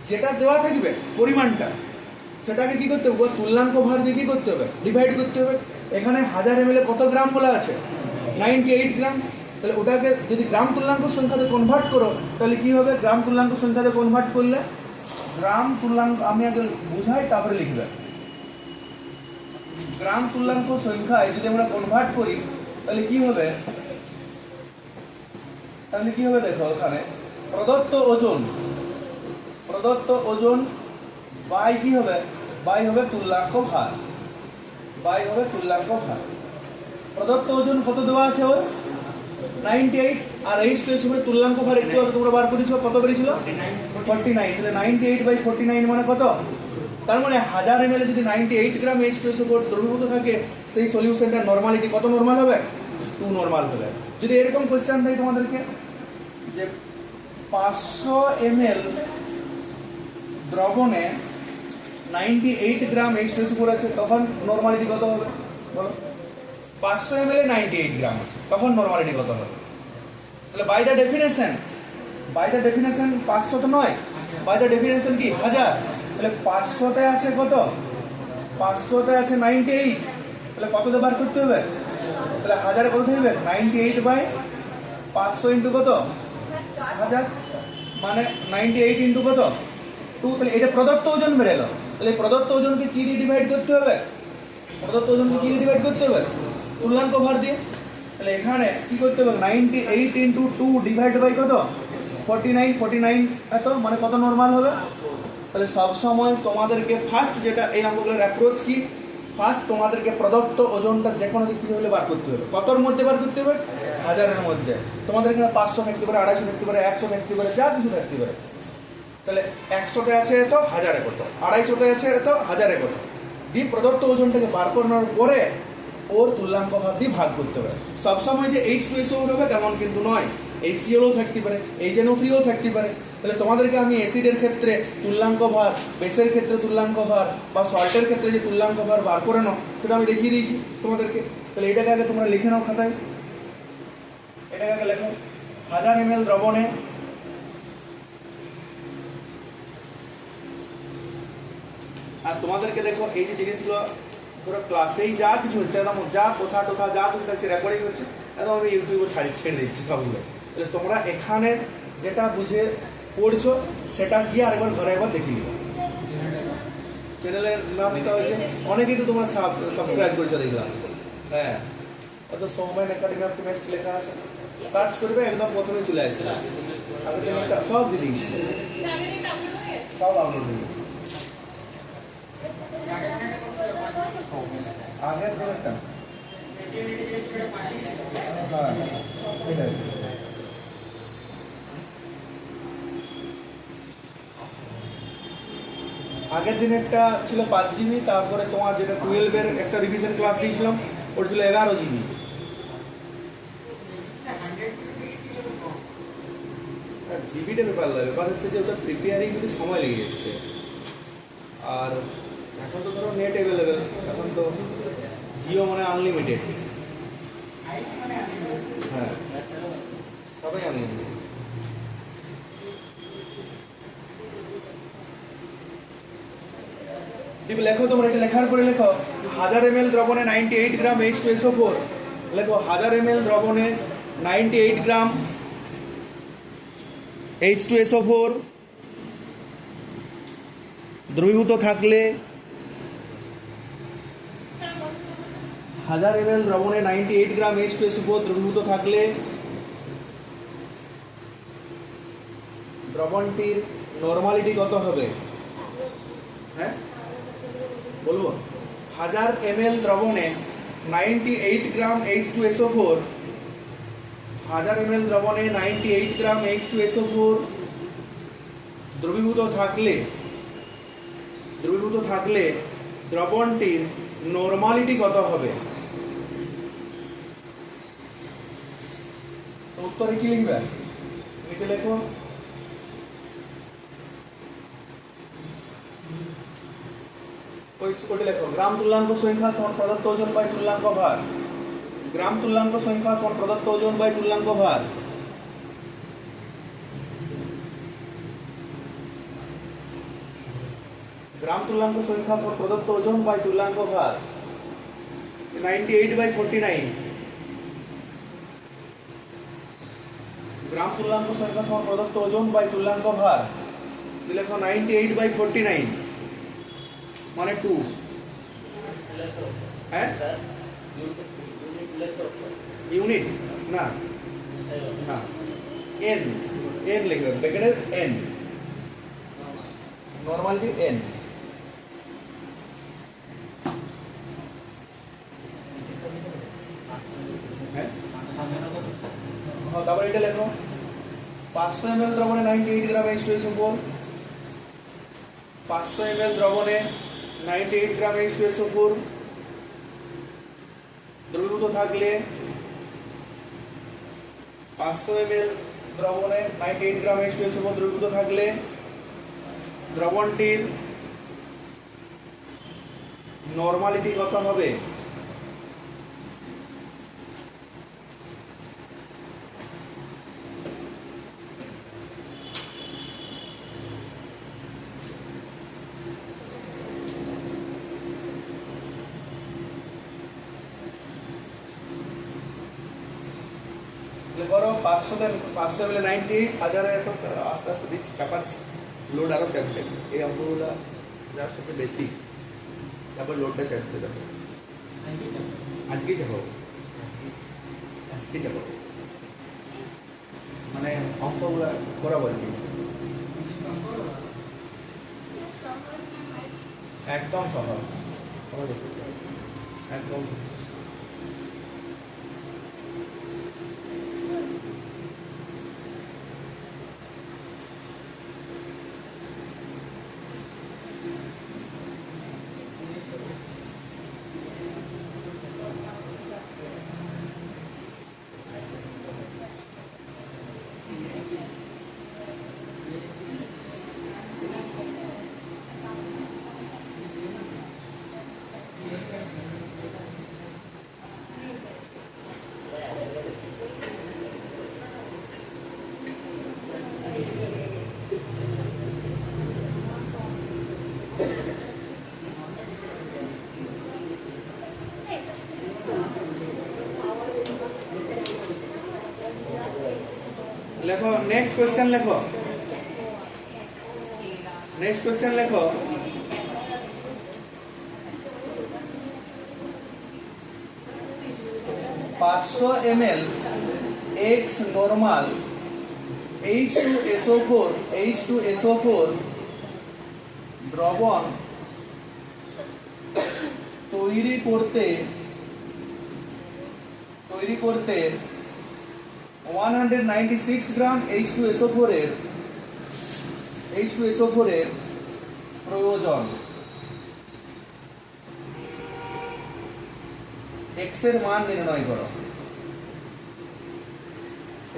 যেটা দেওয়া থাকবে পরিমাণটা, সেটাকে কি করতে হবে, তুল্যাঙ্ক ভার দিয়ে কি করতে হবে, ডিভাইড করতে হবে। এখানে 1000 ml কত গ্রাম বলা আছে, 98 গ্রাম। তাহলে ওটাকে যদি গ্রাম তুল্যাঙ্ক সংখ্যাতে কনভার্ট করো, তাহলে কি হবে, গ্রাম তুল্যাঙ্ক সংখ্যাতে কনভার্ট করলে গ্রাম তুল্যাঙ্ক, আমি আগে বুঝাই তারপরে লিখবে। গ্রাম তুল্যাঙ্ক সংখ্যায় যদি আমরা কনভার্ট করি তাহলে কি হবে, দেখো ওখানে প্রদত্ত ওজন বাই কি হবে, বাই হবে তুল্যাঙ্ক ভার, প্রদত্ত ওজন কত দেওয়া আছে ওর 98, আর H2SO4 তুল্যাঙ্ক ভার একটু তোমরা বার করেছো, কত বেরিয়েছিল 49। তাহলে 98/49 মানে কত তার মানে 1000 ml যদি 98 গ্রাম H2SO4 দ্রবীভূত থাকে, সেই সলিউশনটা নরমালিটি কত নরমাল হবে? 2 নরমাল হবে। যদি এরকম কোশ্চেন থাকে তোমাদেরকে যে 500 ml দ্রবণে 98 গ্রাম H2SO4 আছে, তখন নরমালিটি কত হবে বলো? 500 ml এ 98 গ্রাম আছে, তখন নরমালিটি কত হবে? তাহলে বাই দ্য ডেফিনেশন 500 তো নয়, বাই দ্য ডেফিনেশন কি 1000। তাহলে 500 তে আছে কত? 500 তে আছে 98, তাহলে কত দিয়ে বার করতে হবে? তাহলে 1000 কত হবে? 98 বাই 500 ইনটু কত? 1000, মানে 98 ইনটু কত? 2। তাহলে এটা প্রদত্ত ওজন বেরোলো। তাহলে প্রদত্ত ওজনকে কি দিয়ে ডিভাইড করতে হবে? তুল্যাঙ্ক ভর দিয়ে। তাহলে এখানে কি করতে হবে? 98 ইনটু 2 ডিভাইড বাই কত? 49 এত, মানে কত নরমাল হবে? তাহলে সব সময় তোমাদেরকে ফার্স্ট যেটা এই অঙ্কগুলোর অ্যাপ্রোচ কি, ফার্স্ট তোমাদেরকে প্রদত্ত ওজনটা যে কোনো দিক থেকে হলে বার করতে হবে। কতর মধ্যে বার করতে হবে? 1000 এর মধ্যে। তোমাদের এখানে 500 থাকতে পারে, 250 থাকতে পারে, 100 থাকতে পারে, যা কিছু থাকতে পারে। তাহলে 100তে আছে এত, 1000-এ কত, 250তে আছে এত, 1000-এ কত, দিয়ে প্রদত্ত ওজনটাকে বার করানোর পরে ওর তুল্যাঙ্ক ভাগ দিয়ে ভাগ করতে হবে। সবসময় যে H2SO হবে তেমন কিন্তু নয়, HClও থাকতে পারে, HNO3ও থাকতে পারে। তাহলে তোমাদেরকে আমি অ্যাসিডের ক্ষেত্রে তুল্যাঙ্ক ভার, বেসের ক্ষেত্রে তুল্যাঙ্ক ভার, বা সল্টের ক্ষেত্রে যে তুল্যাঙ্ক ভার বার করে নাও সেটা আমি দেখিয়ে দিয়েছি তোমাদেরকে। তাহলে এটাকে আগে তোমরা লিখে নাও খাতায়, এটাকে আগে লেখো। 1000 ml দ্রবণে আর তোমাদেরকে দেখো এই যে জিনিসগুলো পুরো ক্লাসেই যা কিছু হচ্ছে, একদম যা কোথা টোথা যা কিছু থাকছে রেকর্ডিং হচ্ছে, একদম আমি ইউটিউবে ছেড়ে দিচ্ছি সবগুলো। তাহলে তোমরা এখানে যেটা বুঝে পড়ছো সেটা গিয়ে আরেকবার ঘরে একবার দেখে নিও। চ্যানেলের নামটা হচ্ছে, অনেকেই তো তোমরা সাবস্ক্রাইব করেছো দেখলাম। হ্যাঁ, অত সৌমেন একাডেমি অফ কেমিস্ট্রি লেখা আছে, সার্চ করবে একদম প্রথমে চলে আসছে। আমি সব দিয়ে দিয়েছি, সব আপলোড দিয়ে দিয়েছি। আগের দিনটা আগের দিনেরটা ছিল 5 GB, তারপরে তোমার যেটা 12-এর একটা রিভিশন ক্লাস দিয়েছিলাম ওটা ছিল 11 GB। জিবিটা ব্যাপার হচ্ছে যে ওটা প্রিপেয়ারিং কিন্তু সময় লেগে যাচ্ছে। আর এখন তো ধরো নেট অ্যাভেলেবেল, এখন তো জিও মানে আনলিমিটেড। হ্যাঁ, সবাই আনলিমিটেড। দিবি লেখো তোমরা, এটা লেখার পরে লেখো 1000 ml দ্রবণে 98 গ্রাম H2SO4। লেখো 1000 ml দ্রবণে 98 গ্রাম H2SO4 দ্রবীভূত থাকলে, 1000 ml দ্রবণে 98 গ্রাম H2SO4 দ্রবীভূত থাকলে দ্রবণটির নরমালিটি কত হবে? হ্যাঁ বলবো, 1000 ml দ্রবণে 98 গ্রাম H2SO4, 1000 ml দ্রবণে 98 গ্রাম H2SO4 দ্রবীভূত থাকলে দ্রবণটির নরমালিটি কত হবে? উত্তরে কি লিখবে? নিচে লেখো। ওইটা লেখো, গ্রাম তুল্যাঙ্ক সংখ্যা সমান প্রদত্ত ওজন বাই তুল্যাঙ্ক ভার। গ্রাম তুল্যাঙ্ক সংখ্যা সমান প্রদত্ত ওজন বাই তুল্যাঙ্ক ভার। গ্রাম তুল্যাঙ্ক সংখ্যা সমান প্রদত্ত ওজন বাই তুল্যাঙ্ক ভার। 98/49। গ্রাম তুল্যাঙ্ক সংখ্যা সমান প্রদত্ত ওজন বাই তুল্যাঙ্ক ভার। লেখো 98/49 মানে 2। হ্যাঁ, ইউনিট না, হ্যাঁ এন, এন লিখবেন, ব্র্যাকেটের এন, নরমালিটি এন। হ্যাঁ, তারপরে এটা লেখো 500 ml দ্রবণে 98 গ্রাম H2SO4 500 ml দ্রবণে 98 গ্রাম H2SO4 দ্রবীভূত থাকলে 500 ml দ্রবণে 98 গ্রাম H2SO4 দ্রবীভূত থাকলে দ্রবণটির নরমালিটি কত হবে? করো 500 মিলে 90 হাজারে তো আস্তে আস্তে দিচ্ছি, চাপাচ্ছি, লোড আরো চাপবে। এই অঙ্কগুলো জাস্ট হচ্ছে বেসিক, তারপর লোডটা চাপতে যাবে। আজকেই চাপাবো, আজকেই চাপাবো, মানে অঙ্কগুলো করাবো আর কি। একদম সহজ, একদম। লেখো নেক্সট কোয়েশ্চেন, লেখো নেক্সট কোয়েশ্চেন, লেখো 500 ml X নরমাল H2SO4 দ্রবণ তৈরি করতে 196 গ্রাম H2SO4 এর প্রয়োজন। X এর মান নির্ণয় করো।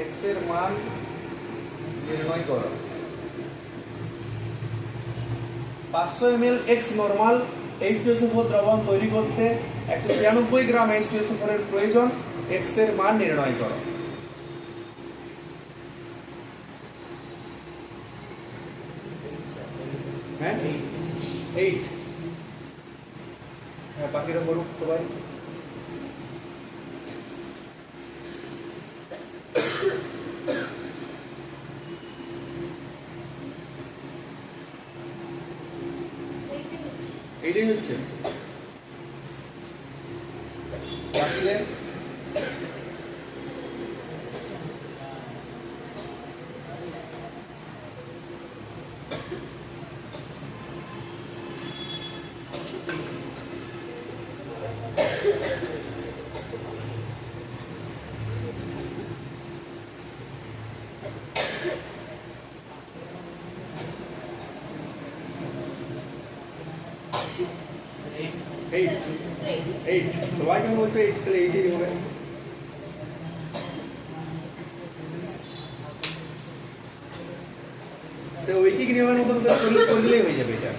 X এর মান নির্ণয় করো। 500 ml X নরমাল H2SO4 দ্রবণ তৈরি করতে 196 গ্রাম H2SO4 এর প্রয়োজন। X এর মান নির্ণয় করো। হ্যাঁ 8, হ্যাঁ বাকিরা করুক সবাই। এটাই হচ্ছে বাকিলে এইট সবাই কেমন বলছে? 8 তাহলে 8ই হবে। সে ঐকিক নিয়মের মতো করলেই হয়ে যাবে এটা।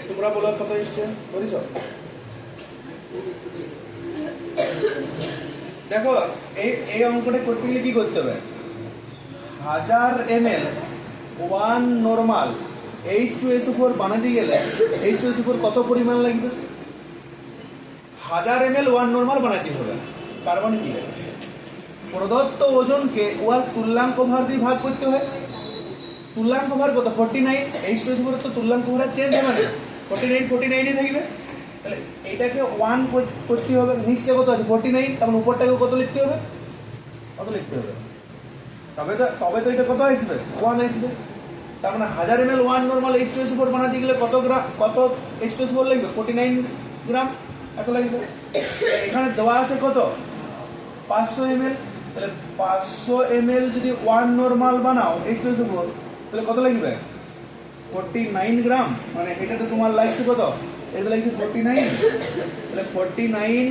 তোমরা বলো কত এসছে বলিস? দেখো এই অঙ্কটা করতে গেলে কি করতে হবে? 1000 ml 1 নরমাল H2SO4 বানাতে গেলে H2SO4 কত পরিমাণ লাগবে? 1000 ml 1 নরমাল বানাতে হবে। তার মানে কি? প্রদত্ত ওজনকে ওর তুল্যাঙ্ক ভার দিয়ে ভাগ করতে হয়। তুল্যাঙ্ক ভার কত? 49। H2SO4 তো তুল্যাঙ্ক ভার চেঞ্জ হবে না, 49 49ই থাকবে। তাহলে এইটাকে 1 করতে হবে, নিচটা কত আছে 49, তখন উপরটাকে কত লিখতে হবে, কত লিখতে হবে, তবে তো এটা কত আসবে 1 আসবে। তার মানে 1000 ml 1 নরমাল H2SO4 বানাতে গেলে কত গ্রাম, কত H2SO4 লাগবে 49 গ্রাম এত লাগবে। এখানে দেওয়া আছে কত 500 ml, তাহলে 500 ml যদি 1 নরমাল বানাও H2SO4 তাহলে কত লাগবে 49 গ্রাম। মানে এটাতে তোমার লাগছে কত, এটা লাগছে 49, তাহলে 49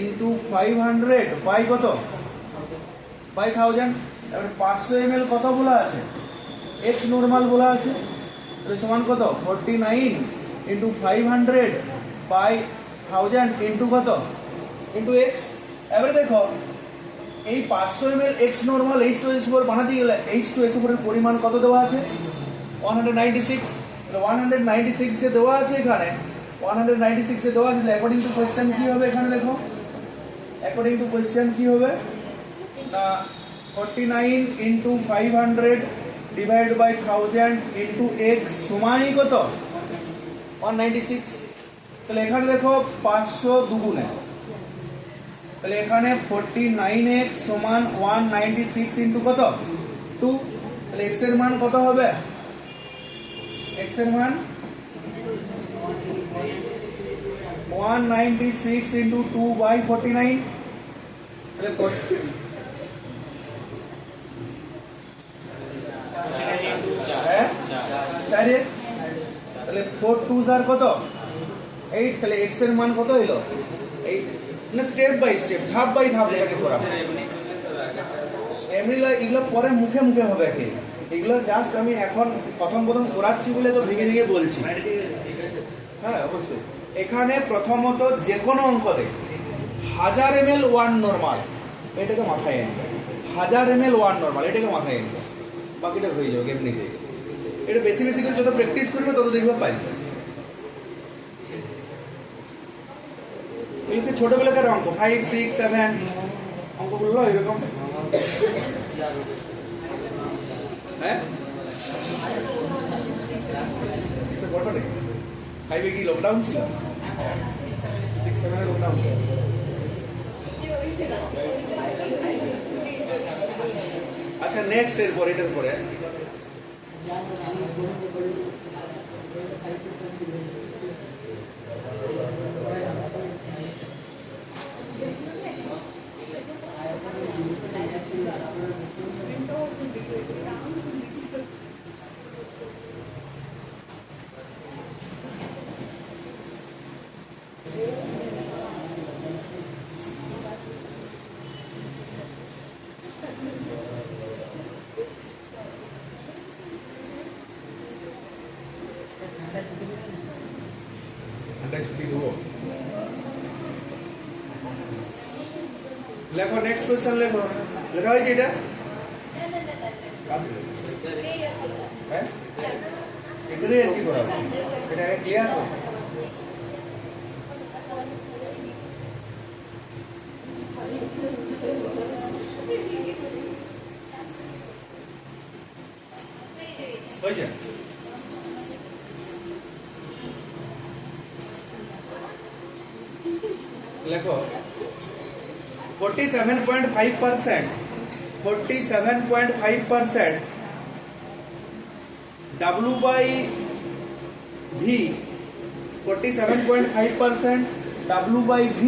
ইনটু 500 বাই কত, বাই 1000। তারপরে 500 ml কত বলা আছে, x নরমাল বলা আছে, তাহলে সমান কত 49 ইনটু 500 বাই 1000 ইনটু কত, ইনটু x। এবারে দেখো এই 500 ml x নরমাল H2SO4 বানাতে গেলে H2SO4 এর পরিমাণ কত দেওয়া আছে 196, তাহলে 196 যে দেওয়া আছে এখানে 196 এ দেওয়া আছে, অ্যাকর্ডিং টু কোশ্চেন কি হবে এখানে দেখো, অ্যাকর্ডিং টু কোশ্চেন কি হবে না 49 into 500 divide by 1000 into x সমান কত 196। তাহলে এখানে দেখো 500 দুগুণে, তাহলে এখানে 49x সমান 196 ইনটু কত 2, তাহলে x এর মান কত হবে, x এর মান 196 ইনটু 2 বাই 49, তাহলে হ্যাঁ 4, তাহলে 4 2 আর কত 8, তাহলে x এর মান কত হলো 8। না স্টেপ বাই স্টেপ, ধাপ বাই ধাপ এটাকে করা, এমনি এগুলো পরে মুখে মুখে হবে কি, এগুলো জাস্ট আমি এখন প্রথম করাচ্ছি বলে তো ভেঙে ভেঙে বলছি। হ্যাঁ অবশ্যই এখানে প্রথমত যে কোনো অঙ্কতে 1000 ml 1 নরমাল এটাকে মাথায় আনবে, 1000 ml 1 নরমাল এটাকে মাথায় আনবে, বাকিটা হয়ে যাবে এমনি থেকে। এটা বেশি বেশি করে যত প্র্যাকটিস করবে তত দেখবে পারবে। এই যে ছোটবেলাকার অঙ্ক 5 6 7 অঙ্কগুলো এরকম, হ্যাঁ 6 কত রে 5 কি লকডাউন ছিল, 6 7 এর লকডাউন ছিল। আচ্ছা নেক্সট এর পরে এটার পরে লেখো নেক্সট কোশ্চেন লেখো, লেখা হয়েছে এটা হ্যাঁ এটাই আর কি করা, এটা ক্লিয়ার তো হয়েছে। লেখো 47.5% W by V, 47.5% W by V,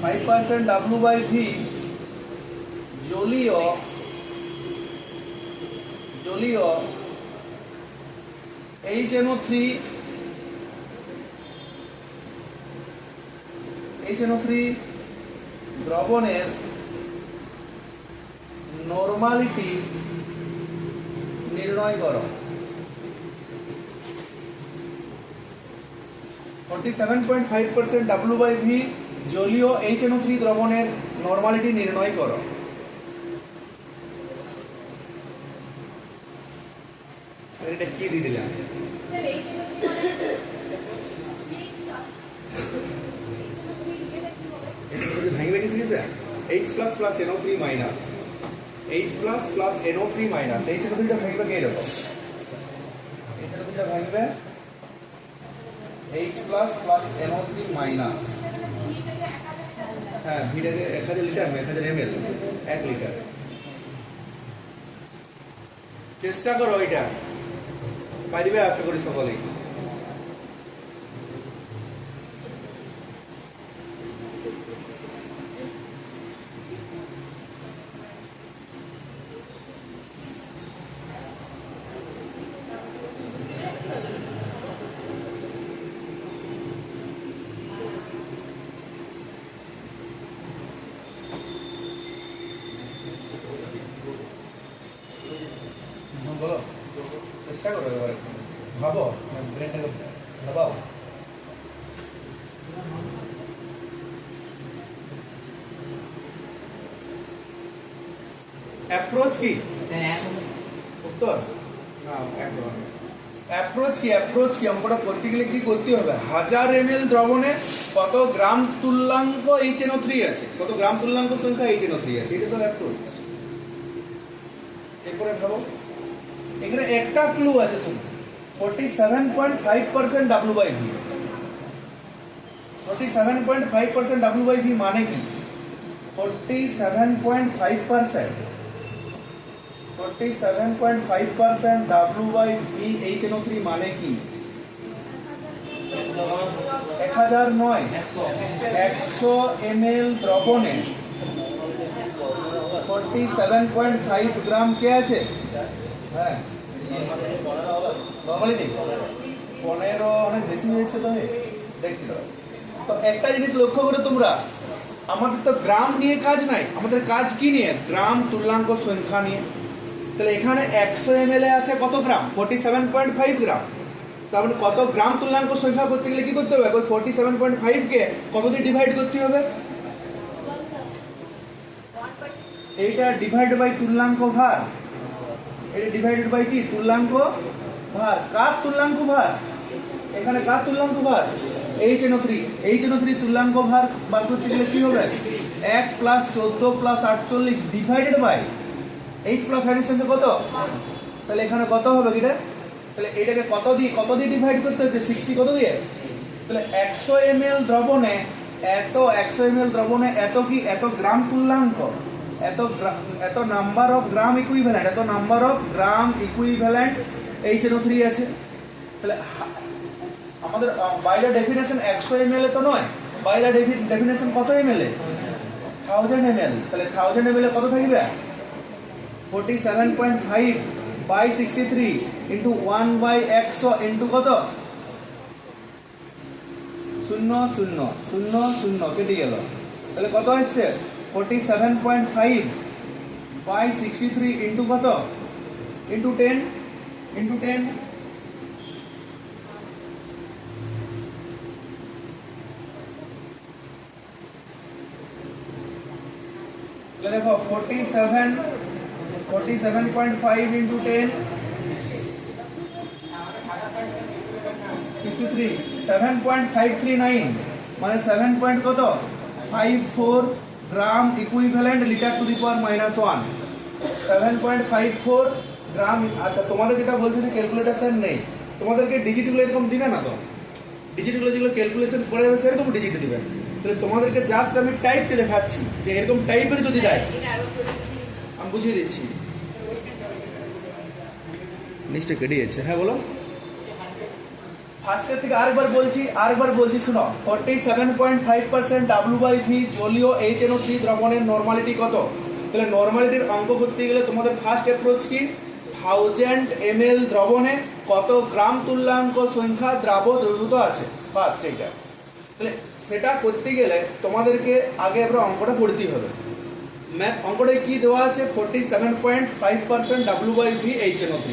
5% W by V জলীয় HNO3 দ্রবণের নরমালিটি নির্ণয় করো। 47.5% W by V জলীয় HNO3 দ্রবণের নরমালিটি নির্ণয় করো। এটা কি দিয়ে দিলাম ভাঙবে কি শিখেছে H plus plus NO3 minus H plus plus NO3 minus HNO3 টা ভাঙবে কে এরকম HNO3 টা ভাঙবে H plus plus NO3 minus, হ্যাঁ ভিটাকে 1000 লিটার 1000 ml 1 লিটার। চেষ্টা করো এটা পারবে আশা করি সকলেই। বলো, চেষ্টা করো এবার একটু ভাবো, ব্রেনটাকে ভাবাও। অ্যাপ্রোচ কি উত্তর না, অ্যাপ্রোচ কি, অ্যাপ্রোচ কি অঙ্কটা করতে গেলে কি করতে হবে? 1000 ml দ্রবণে কত গ্রাম তুল্যাঙ্ক HNO3 আছে, কত গ্রাম তুল্যাঙ্ক সংখ্যা HNO3 আছে, এটা তো অ্যাপ্রোচ। এরপরে ভাবো, এখানে একটা ক্লু আছে শুনুন, 47.5% W/V। 47.5% W/V মানে কি? 47.5% W/V HNO3 মানে কি? 1000 নয়, 100 ml দ্রবণে 47.5 গ্রাম কে আছে? হ্যাঁ নরমালি নেই, 15 অনেক বেশি হয়েছে তো দেখছি। তো একটা জিনিস লক্ষ্য করে তোমরা, আমাদের তো গ্রাম নিয়ে কাজ নাই, আমাদের কাজ কি নিয়ে? গ্রাম তুল্যাঙ্ক সংখ্যা নিয়ে। তাহলে এখানে 100 ml আছে কত গ্রাম? 47.5 গ্রাম। তার মানে কত গ্রাম তুল্যাঙ্ক সংখ্যা করতে গেলে কি করতে হবে? 47.5 কে কত দিয়ে ডিভাইড করতে হবে? এইটা ডিভাইড বাই তুল্যাঙ্ক ভার, এটা ডিভাইডেড বাই কি? তুল্যাঙ্ক ভার। কার তুল্যাঙ্ক ভার? এখানে কার তুল্যাঙ্ক ভার? HNO3। HNO3 তুল্যাঙ্ক ভার বার করতে গেলে কি হবে? 1 plus 14 plus 48 divided by H plus hydrogen সংখ্যা কত? তাহলে এখানে কত হবে এটা? তাহলে এটাকে কত দিয়ে ডিভাইড করতে হচ্ছে? 60 কত দিয়ে? তাহলে 100 ml দ্রবণে এত কি? এত গ্রাম তুল্যাঙ্ক, এত নাম্বার অফ গ্রাম ইকুইভ্যালেন্ট, এত number of gram equivalent HNO3 আছে। তাহলে আমাদের বাই দ্য ডেফিনেশন 100 ml তো নয়, বাই দ্য ডেফিনেশন কত ml? 1000 ml। তাহলে 1000 ml কত থাকবে? 47.5 বাই 63 ইন্টু 1/100 ইন্টু কত? 0 0 0 0 কেটে গেল। তাহলে কত আসছে? 47.5 বাই 63 ইন্টু কত? Into 10 into 10। দেখো 47.5 ইন্টু 10 63 7.539 মানে 7 পয়েন্ট কত? 54 gram equivalent litre to the power -1। 7.54 gram. আচ্ছা তোমাদের যেটা বলছে যে ক্যালকুলেটর নেই, তোমাদেরকে ডিজিটগুলো এরকম দিবে না তো? ডিজিটগুলো যেগুলো ক্যালকুলেশন করে দেবে সেরকম ডিজিট দিবে। তাহলে তোমাদেরকে জাস্ট আমি টাইপটা দেখাচ্ছি যে এরকম টাইপের যদি দেয়, আমি বুঝিয়ে দিচ্ছি। নিশ্চয় কেটে যাচ্ছে। হ্যাঁ বলো। ফার্স্টের থেকে আরেকবার বলছি শুনো। 47.5% W/V জলীয় HNO3 দ্রবণের নরমালিটি কত? তাহলে নরমালিটির অঙ্ক করতে গেলে তোমাদের ফার্স্ট অ্যাপ্রোচ কি? 1000 ml দ্রবণে কত গ্রাম তুল্যাঙ্ক সংখ্যা দ্রবীভূত আছে, ফার্স্ট এটা। তাহলে সেটা করতে গেলে তোমাদেরকে আগে আমরা অঙ্কটা পড়তেই হবে। ম্যাথ অঙ্কটায় কি দেওয়া আছে? 47.5% W/V HNO3।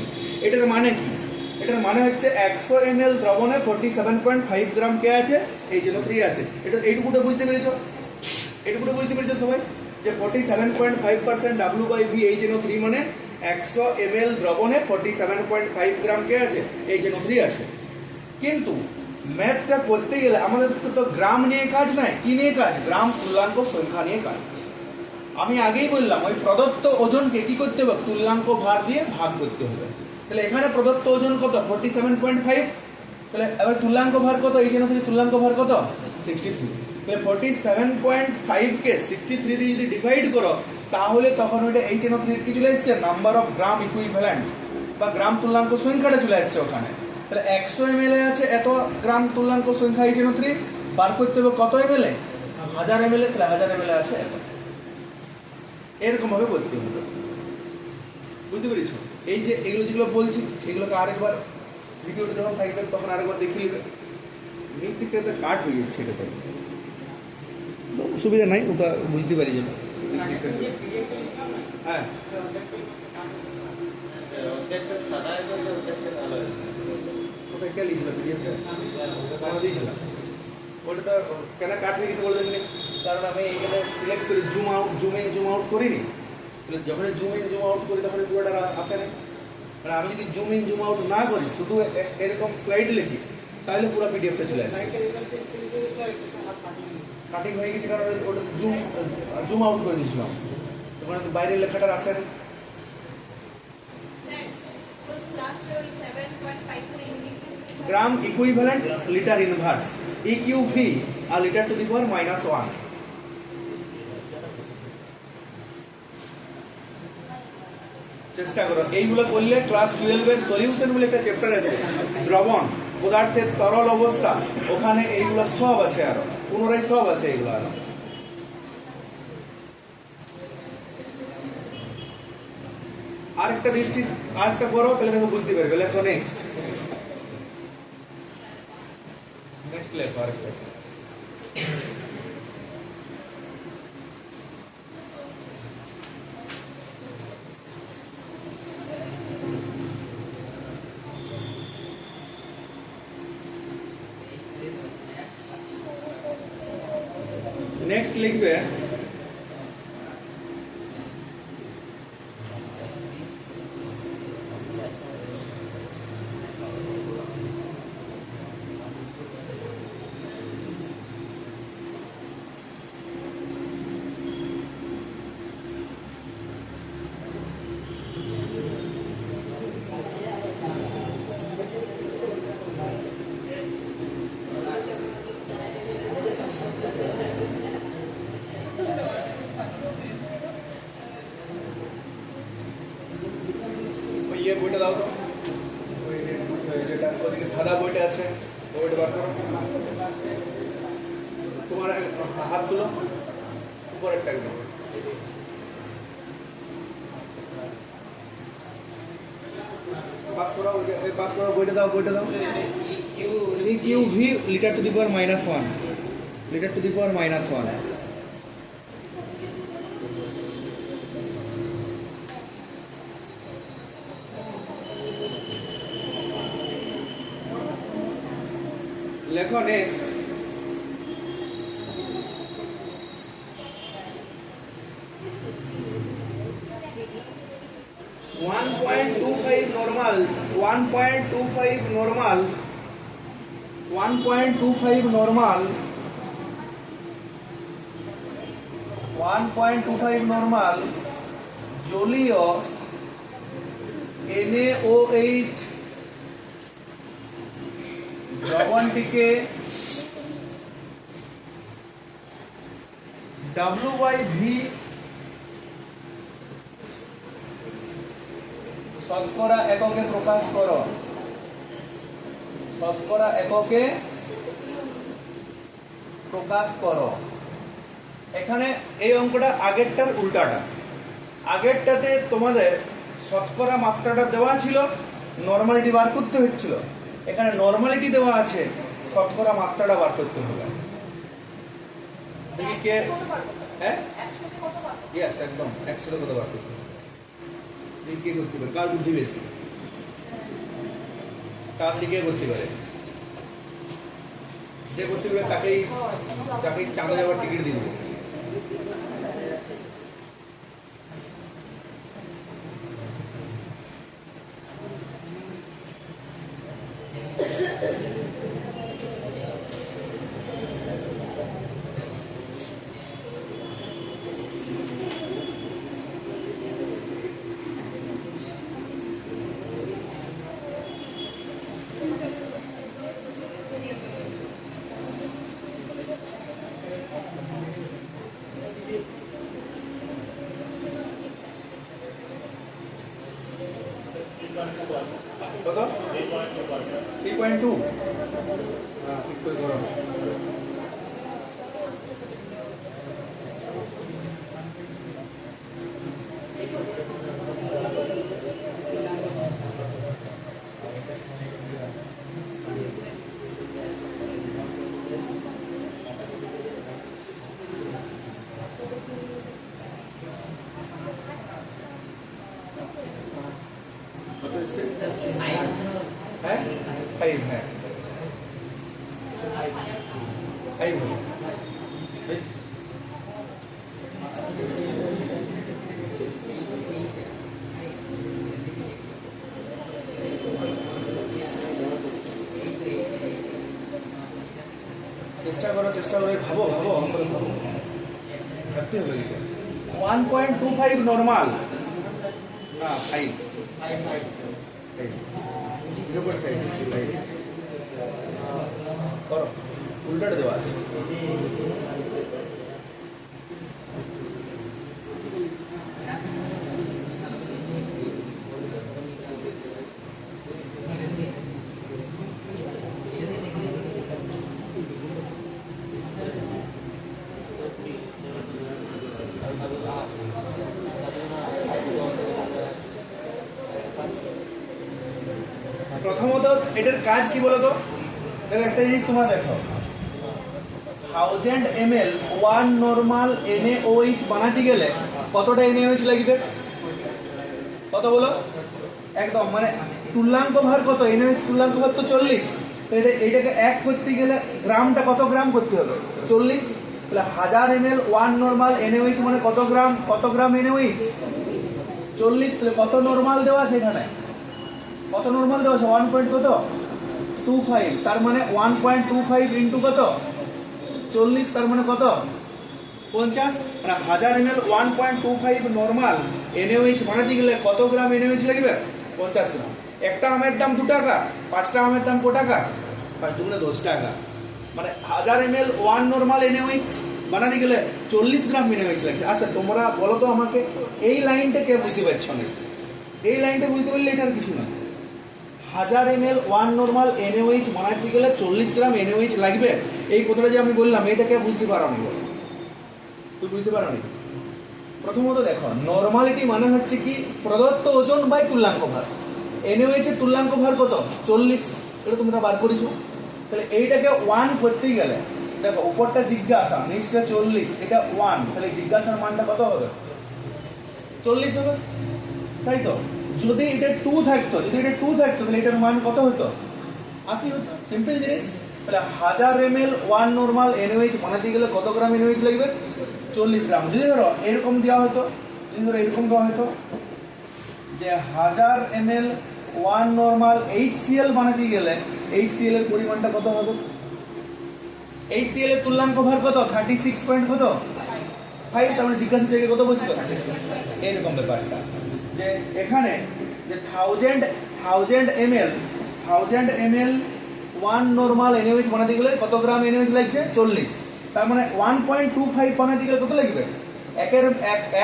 এটার মানে কি? এটার মানে হচ্ছে 100 ml দ্রবণে 47.5 গ্রাম কে আছে? HNO3 আছে। এটা এইটুকুটা বুঝতে পেরেছো? সবাই যে 47.5% W/V HNO3 মানে 100 ml দ্রবণে 47.5 গ্রাম কে আছে? HNO3 আছে। কিন্তু ম্যাথটা করতে গেলে আমাদের তো গ্রাম নিয়ে কাজ নাই, কি নিয়ে কাজ? গ্রাম তুল্যাঙ্ক সংখ্যা নিয়ে কাজ। আমি আগেই বললাম ওই প্রদত্ত ওজনকে কি করতে হবে? তুল্যাঙ্ক ভার দিয়ে ভাগ করতে হবে। তাহলে এখানে প্রদত্ত ওজন কত? 47.5। তাহলে এবার তুল্যাঙ্ক ভার কত? এই জন্য তুল্যাঙ্ক ভার কত? 63। তাহলে 47.5 কে 63 দিয়ে যদি ডিভাইড করো তাহলে তখন ওইটা HNO3 কি চলে আসছে? নাম্বার অফ গ্রাম ইকুইভ্যালেন্ট বা গ্রাম তুল্যাঙ্ক সংখ্যাটা চলে আসছে ওখানে। তাহলে 100 ml আছে এত গ্রাম তুল্যাঙ্ক সংখ্যা HNO3, বার করতে হবে কত ml? 1000 ml। তাহলে 1000 ml আছে এত। এরকম ভাবে করতে হবে, বুঝতে পেরেছো? এই যে এগুলো যেগুলো বলছি এগুলোকে আরেকবার ভিডিওটা যখন থাকবে তখন আরেকবার দেখে নেবে। নিচ দিকটা তো কাট হয়ে যাচ্ছে, এটা তো অসুবিধা নাই, ওটা বুঝতে পারি যাবে। হ্যাঁ ওটা কে লিখছিল পিডিএফটা দিয়েছিলাম, ওটা তো কেন কাট হয়ে গেছে বলে দেখলেন? কারণ আমি এখানে সিলেক্ট করি zoom out, zoom in zoom out করিনি। যখন জুম ইন জুম আউট করি তখন পুরোটা আসে না। মানে আমি যদি জুম ইন জুম আউট না করি, শুধু এরকম স্লাইড লিখি, তাহলে পুরো পিডিএফটা চলে আসে। কাটিং হয়ে গেছে কারণ ওটা জুম আউট করে দিয়েছিলাম, তখন বাইরের লেখাটা আসে না। Gram equivalent litre inverse EQV আর লিটার টু দি পাওয়ার -1। চেষ্টা করো এইগুলো করলে। ক্লাস 12 এর সলিউশন বলে একটা চ্যাপ্টার আছে, দ্রবণ পদার্থের তরল অবস্থা, ওখানে এইগুলো সব আছে, আরো পুনরায় সব আছে এইগুলো আরো। আরেকটা দিচ্ছি, আরেকটা করো, তাহলে দেখো বুঝতে পারবে। লেখো নেক্সট, নেক্সট লেখো আরেকটা। নেক্সট লিখবে বইটা দাও তো, যেটা ওদিকে সাদা বইটা আছে বইটা বার করো। তোমার হাতগুলো উপরের একদম পাস করো, পাস করো, বইটা দাও, বইটা দাও। EQV litre to the power -1, litre to the power -1। লেখো next. Normal 1.25 normal 1.25 normal 1.25 normal জলীয় NaOH দ্রবণটিকে W/V শতকরা এককে প্রকাশ করো, শতকরা এককে প্রকাশ করো। এখানে এই অঙ্কটা আগেরটার উল্টাটা। আগেরটাতে তোমাদের শতকরা মাত্রাটা দেওয়া ছিল, নরমালিটি বার করতে হচ্ছিল। এখানে নরমালিটি দেওয়া আছে, শতকরা মাত্রাটা বার করতে হবে। দেখি কে, হ্যাঁ ইয়েস একদম 100 কত বার করতে হবে। দেখি কে করতে পারে, কার বুদ্ধি বেশি, কার দিকে করতে পারে। যে করতে পারবে তাকেই চাঁদা যাওয়ার টিকিট দিয়ে দেবে। কত 3.2 হ্যাঁ ঠিক করে করো হ্যাঁ 5 হ্যাঁ 5 হলো বেশ চেষ্টা করে ভাবো অঙ্কটা ভাবো করতে হবে এটা 1.25 নরমাল হ্যাঁ 5 করো উল্টাটা দেওয়া আছে প্রথমত এটার কাজ কি বলতো দেখো একটা জিনিস তোমরা দেখো 1000 ml 1 নরমাল NaOH বানাতে গেলে কতটা NaOH লাগবে কত বলো একদম মানে তুল্যাঙ্ক ভার কত NaOH তুল্যাঙ্ক ভার তো 40 তো এটাকে এক করতে গেলে গ্রামটা কত গ্রাম করতে হবে 40 তাহলে 1000 ml 1 নরমাল NaOH মানে কত গ্রাম NaOH 40 তাহলে কত নরমাল দেওয়া সেখানে কত নরমাল দেওয়া আছে 1 পয়েন্ট কত 25 তার মানে 1.25 ইনটু কত 40 তার মানে কত 50 মানে 1000 ml 1.25 নরমাল NaOH বানাতে গেলে কত গ্রাম NaOH লাগবে 50 গ্রাম একটা আমের দাম 2 টাকা 5টা আমের দাম কত টাকা 5 দুগুণে 10 টাকা মানে 1000 ml 1 নরমাল NaOH বানাতে গেলে 40 গ্রাম NaOH লাগছে আচ্ছা তোমরা বলো তো আমাকে এই লাইনটা কে বুঝতে পারছো না এই লাইনটা বুঝতে পারলে এটা আর কিছু না 1000 ml 1 নরমাল NaOH বানাতে গেলে 40 গ্রাম NaOH লাগবে এই কথাটা যে আমি বললাম এটাকে বুঝতে পারো না তুই বুঝতে পারো না প্রথমত দেখো নরমালিটি মানে হচ্ছে কি প্রদত্ত ওজন বাই তুল্যাঙ্ক ভার NaOH এর তুল্যাঙ্ক ভার কত 40 এটা তোমরা বার করেছো তাহলে এইটাকে 1 করতে গেলে দেখো উপরটা জিজ্ঞাসা নিচটা 40 এটা 1 তাহলে জিজ্ঞাসার মানটা কত হবে 40 হবে তাই তো যদি এটা 2 থাকতো তাহলে এটার মান কত হতো 80 হতো সিম্পল জিনিস তাহলে 1000 ml 1 নরমাল NaOH বানাতে গেলে কত গ্রাম NaOH লাগবে 40 গ্রাম যদি ধরো এরকম দেওয়া হতো যে 1000 ml 1 নরমাল HCl বানাতে গেলে HCl এর পরিমাণটা কত হবে HCl এর তুল্যাঙ্ক ভার কত 36 পয়েন্ট কত 5 তার মানে জিজ্ঞাসা জায়গায় কত বসবে এরকম ব্যাপারটা যে এখানে যে 1000 ml 1 নরমাল NaOH বানাতে গেলে কত গ্রাম NaOH লাগছে 40 তার মানে 1.25 বানাতে গেলে কত লাগবে একের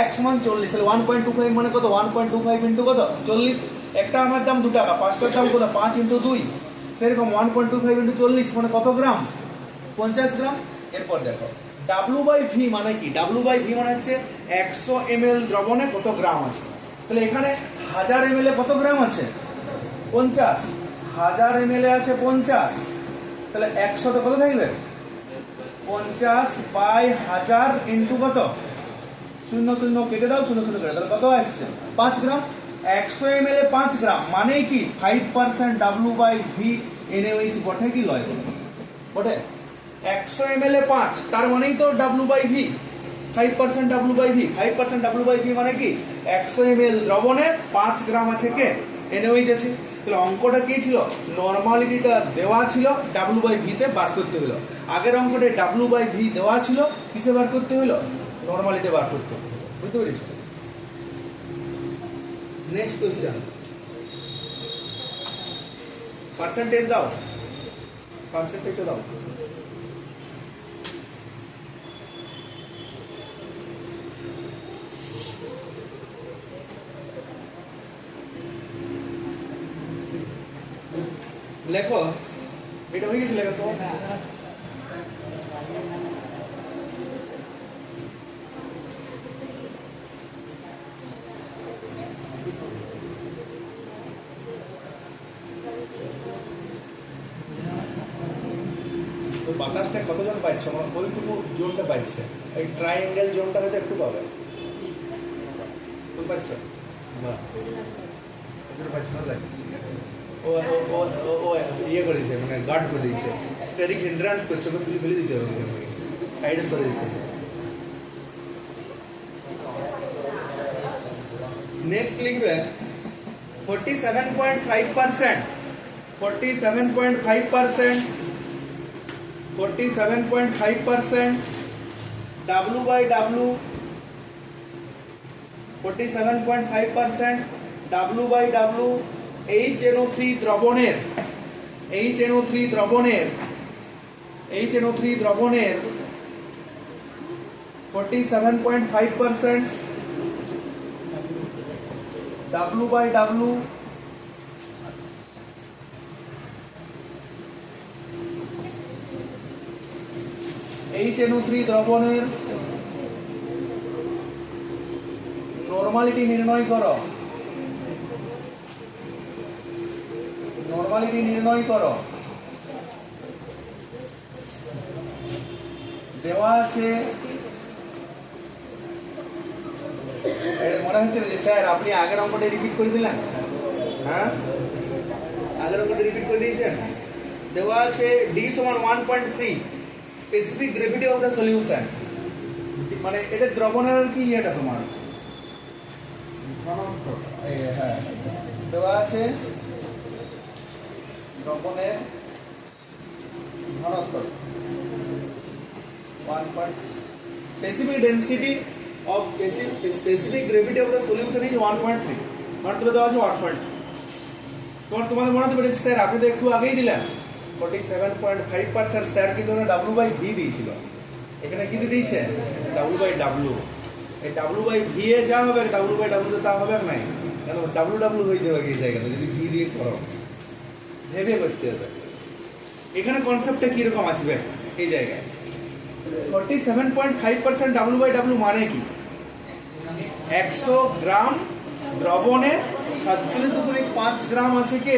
এক সমান 40 তাহলে 1.25 মানে কত 1.25 ইনটু কত 40 একটা আমার দাম 2 টাকা 5টার দাম কত 5 ইনটু 2 সেরকম 1.25 ইনটু 40 মানে কত গ্রাম 50 গ্রাম এরপর দেখো W/V মানে কি W/V মানে হচ্ছে 100 ml দ্রবণে কত গ্রাম আছে তাহলে এখানে 1000 ml এ কত গ্রাম আছে 50 1000 ml এ আছে 50 তাহলে 100 তে কত থাকবে 50 বাই 1000 ইনটু কত 0 কেটে দাও 0 কেটে তাহলে কত আসছে 5 গ্রাম 100 ml এ 5 গ্রাম মানে কি 5% W/V NaOH বটে কি লয় বটে 100 ml এ 5 তার মানেই তো W/V 5% W/V মানে কি 100 ml দ্রবণে 5 গ্রাম আছে কে NaOH আছে তাহলে অঙ্কটা কি ছিল নরমালিটিটা দেওয়া ছিল W/V তে বার করতে হলো আগের অঙ্কটা W/V দেওয়া ছিল কিসে বার করতে হলো নরমালিতে বার করতে হলো বুঝতে পেরেছো নেক্সট কোশ্চেন পার্সেন্টেজ দাও লেখো, এটা হয়ে গেছে লেখা সব। তো বাতাসটা কতজন পাচ্ছে? আমার ওইটুকু জোনটা পাচ্ছে, এই ট্রায়াঙ্গেল জোনটা হয়তো একটু পাবে। তো পাচ্ছ না, এটা পাচ্ছ না। ও ও ও ও ইয়ে করেছে, মানে গার্ড করে দিয়েছে, স্টেরিক হিন্ড্রান্স করছে, ওকে তুলে ফেলে দিতে হবে, সাইডে সরে দিতে হবে। নেক্সট লিখবে 47.5%, 47.5%, 47.5% W by W, 47.5% W by W HNO3 দ্রবণের, HNO3 দ্রবণের, HNO3 দ্রবণের 47.5% W by W HNO3 দ্রবণের নরমালিটি নির্ণয় করো, নরমালিটি নির্ণয় করো। দেওয়া আছে, মনে হচ্ছে যে স্যার আপনি আগের অঙ্কটা রিপিট করে দিলেন, হ্যাঁ আগের অঙ্কটা রিপিট করে দিয়েছেন। দেওয়া আছে D সমান 1.3 specific gravity of the solution, মানে এটা দ্রবণের কি এটা তোমার হ্যাঁ দেওয়া আছে দ্রবণের ঘনত্ব 1. Specific density of specific gravity of the solution is 1.3, মাত্র দেওয়া আছে 1.3। তোমাদের মনে হতে পারে স্যার আপনি তো একটু আগেই দিলেন 47.5%, স্যার কিন্তু W by V দিয়েছিল, এখানে কি দিয়েছে W by W। এই W by V এ যা হবে W by W তে তা হবে না, কেন W W হয়ে যাবে এই জায়গাতে যদি V দিয়ে করো, ভেবে করতে হবে। এখানে কনসেপ্টটা কি রকম আসবে এই জায়গায় 47.5% W by W মানে কি? 100 গ্রাম দ্রবণে 47.5 গ্রাম আছে কে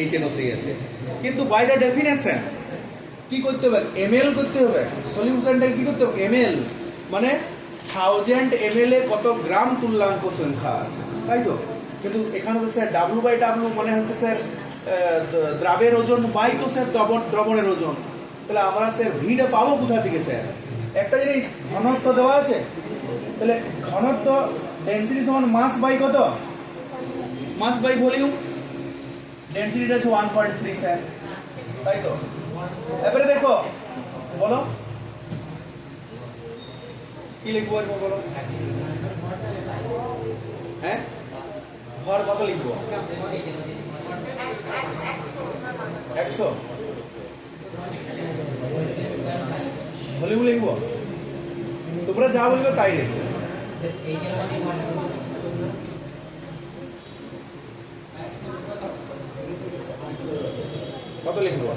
HNO3 আছে, কিন্তু বাই দ্য ডেফিনেশন কি করতে হবে? ml করতে হবে, সলিউশনটা কি করতে হবে ml, মানে 1000 ml এ কত গ্রাম তুল্যাঙ্ক সংখ্যা আছে, তাই তো? কিন্তু এখানে তো স্যার W by W মানে হচ্ছে স্যার দ্রাবের ওজন বাই তো স্যার দ্রবণের ওজন, তাহলে আমরা স্যার ভিটা পাবো কোথা থেকে স্যার? একটা জিনিস ঘনত্ব দেওয়া আছে, তাহলে ঘনত্ব ডেনসিটি সমান মাস বাই কত? মাস বাই ভলিউম, ডেনসিটিটা আছে 1.3 স্যার, তাই তো? এবারে দেখো বলো কি লিখবো বলো, হ্যাঁ ভর কত লিখবো? 100। ভলিউম লিখবো, তোমরা যা বলবে তাই লিখবো। কত লিখবো?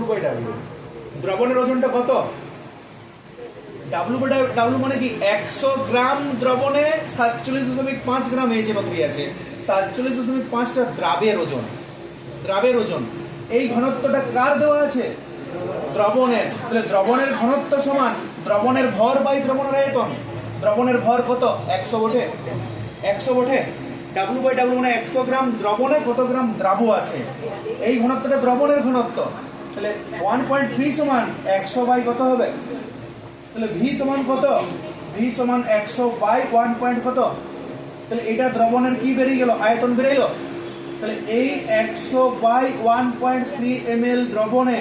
W by W, দ্রবণের ওজনটা কত? W by W মানে কি 100 গ্রাম দ্রবণে 47.5 গ্রাম HNO3 আছে, 47.5টা দ্রাবের ওজন, দ্রাবের ওজন। এই ঘনত্বটা কার দেওয়া আছে? দ্রবণের। তাহলে দ্রবণের ঘনত্ব সমান দ্রবণের ভর বাই দ্রবণের আয়তন। দ্রবণের ভর কত? 100 বটে, 100 বটে। W by W মানে 100 গ্রাম দ্রবণে কত গ্রাম দ্রাব আছে, এই ঘনত্বটা দ্রবণের ঘনত্ব। তাহলে 1.3 সমান 100 বাই কত হবে? তাহলে V সমান কত? V সমান 100 বাই 1 পয়েন্ট কত? তাহলে এটা দ্রবণের কি বেরিয়ে গেল? আয়তন বেরিয়ে গেল। তাহলে এই 100 বাই 1.3 ml দ্রবণে,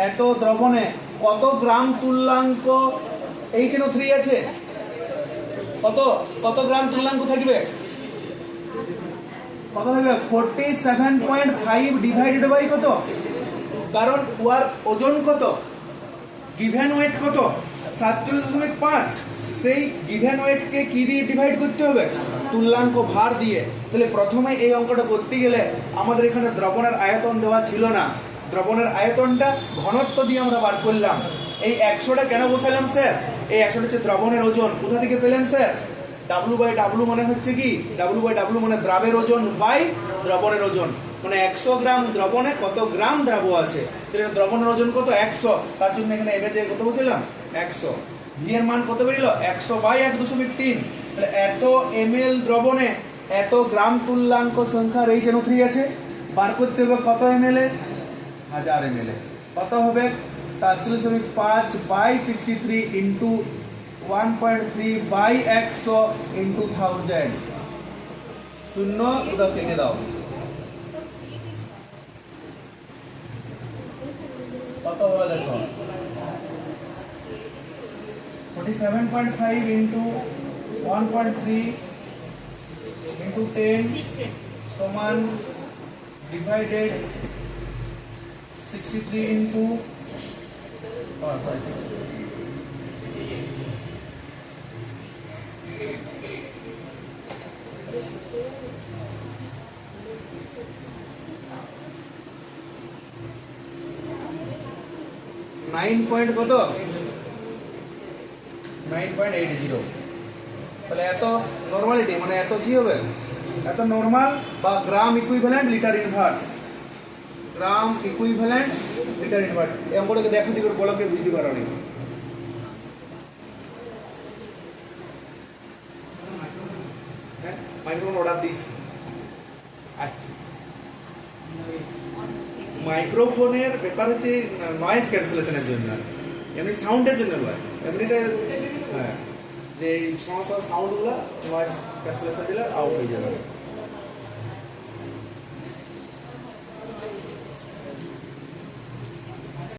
এত দ্রবণে কত গ্রাম তুল্যাঙ্ক HNO3 আছে? কত কত গ্রাম তুল্যাঙ্ক থাকবে? কত থাকবে? 47.5 ডিভাইডেড বাই কত? কারণ ওয়ার ওজন কত, গিভেন ওয়েট কত? 47.5। সেই গিভেন ওয়েটকে কি দিয়ে ডিভাইড করতে হবে? তুল্যাঙ্ক ভার দিয়ে, তাহলে প্রথমে এই অঙ্কটা করতে গেলে আমাদের এখানে দ্রবণের আয়তন দেওয়া ছিল না, দ্রবণের আয়তনটা ঘনত্ব দিয়ে আমরা বার করলাম। এই 100টা কেন বসালাম স্যার? এই 100টা হচ্ছে দ্রবণের ওজন। কোথা থেকে পেলেন স্যার? W/W মানে হচ্ছে কি, W/W মানে দ্রাবের ওজন বাই দ্রবণের ওজন, মানে 100 গ্রাম দ্রবণে কত গ্রাম দ্রাব আছে, তাহলে দ্রবণের ওজন কত 100, তার জন্য এখানে এম এর কত বসালাম 100। ভি এর মান কত বেরিল 100/1.3, তাহলে এত ml দ্রবণে এত গ্রাম তুল্যাঙ্ক সংখ্যার HNO3 আছে, বার করতে হবে কত ml এ 1000 ml এ, কত হবে 47.5/63 ইনটু 1.3/100 ইনটু 1000, শূন্য এটা কেটে দাও, কত হবে দেখো 47.5 ইনটু 1.3 ইনটু 10 সমান ডিভাইডেড 63 ইনটু 9 পয়েন্ট কত 9.80, তাহলে এত নরমালিটি মানে এত কি হবে, এত নরমাল বা গ্রাম ইকুইভ্যালেন্ট লিটার ইনভার্স, গ্রাম ইকুইভ্যালেন্ট লিটার ইনভার্স। এই অঙ্কটাকে দেখা দিকে বলকে বুঝতে পারো নি। হ্যাঁ মাইক্রোফোন অর্ডার দিস আসছে। মাইক্রোফোনের ব্যাপার হচ্ছে নয়েজ ক্যান্সেলেশনের জন্য, এমনি সাউন্ডের জন্য নয়, এমনিটা হ্যাঁ যে সমস্ত সাউন্ডগুলো নয়েজ ক্যান্সেলেশন দিলে আউট হয়ে যাবে।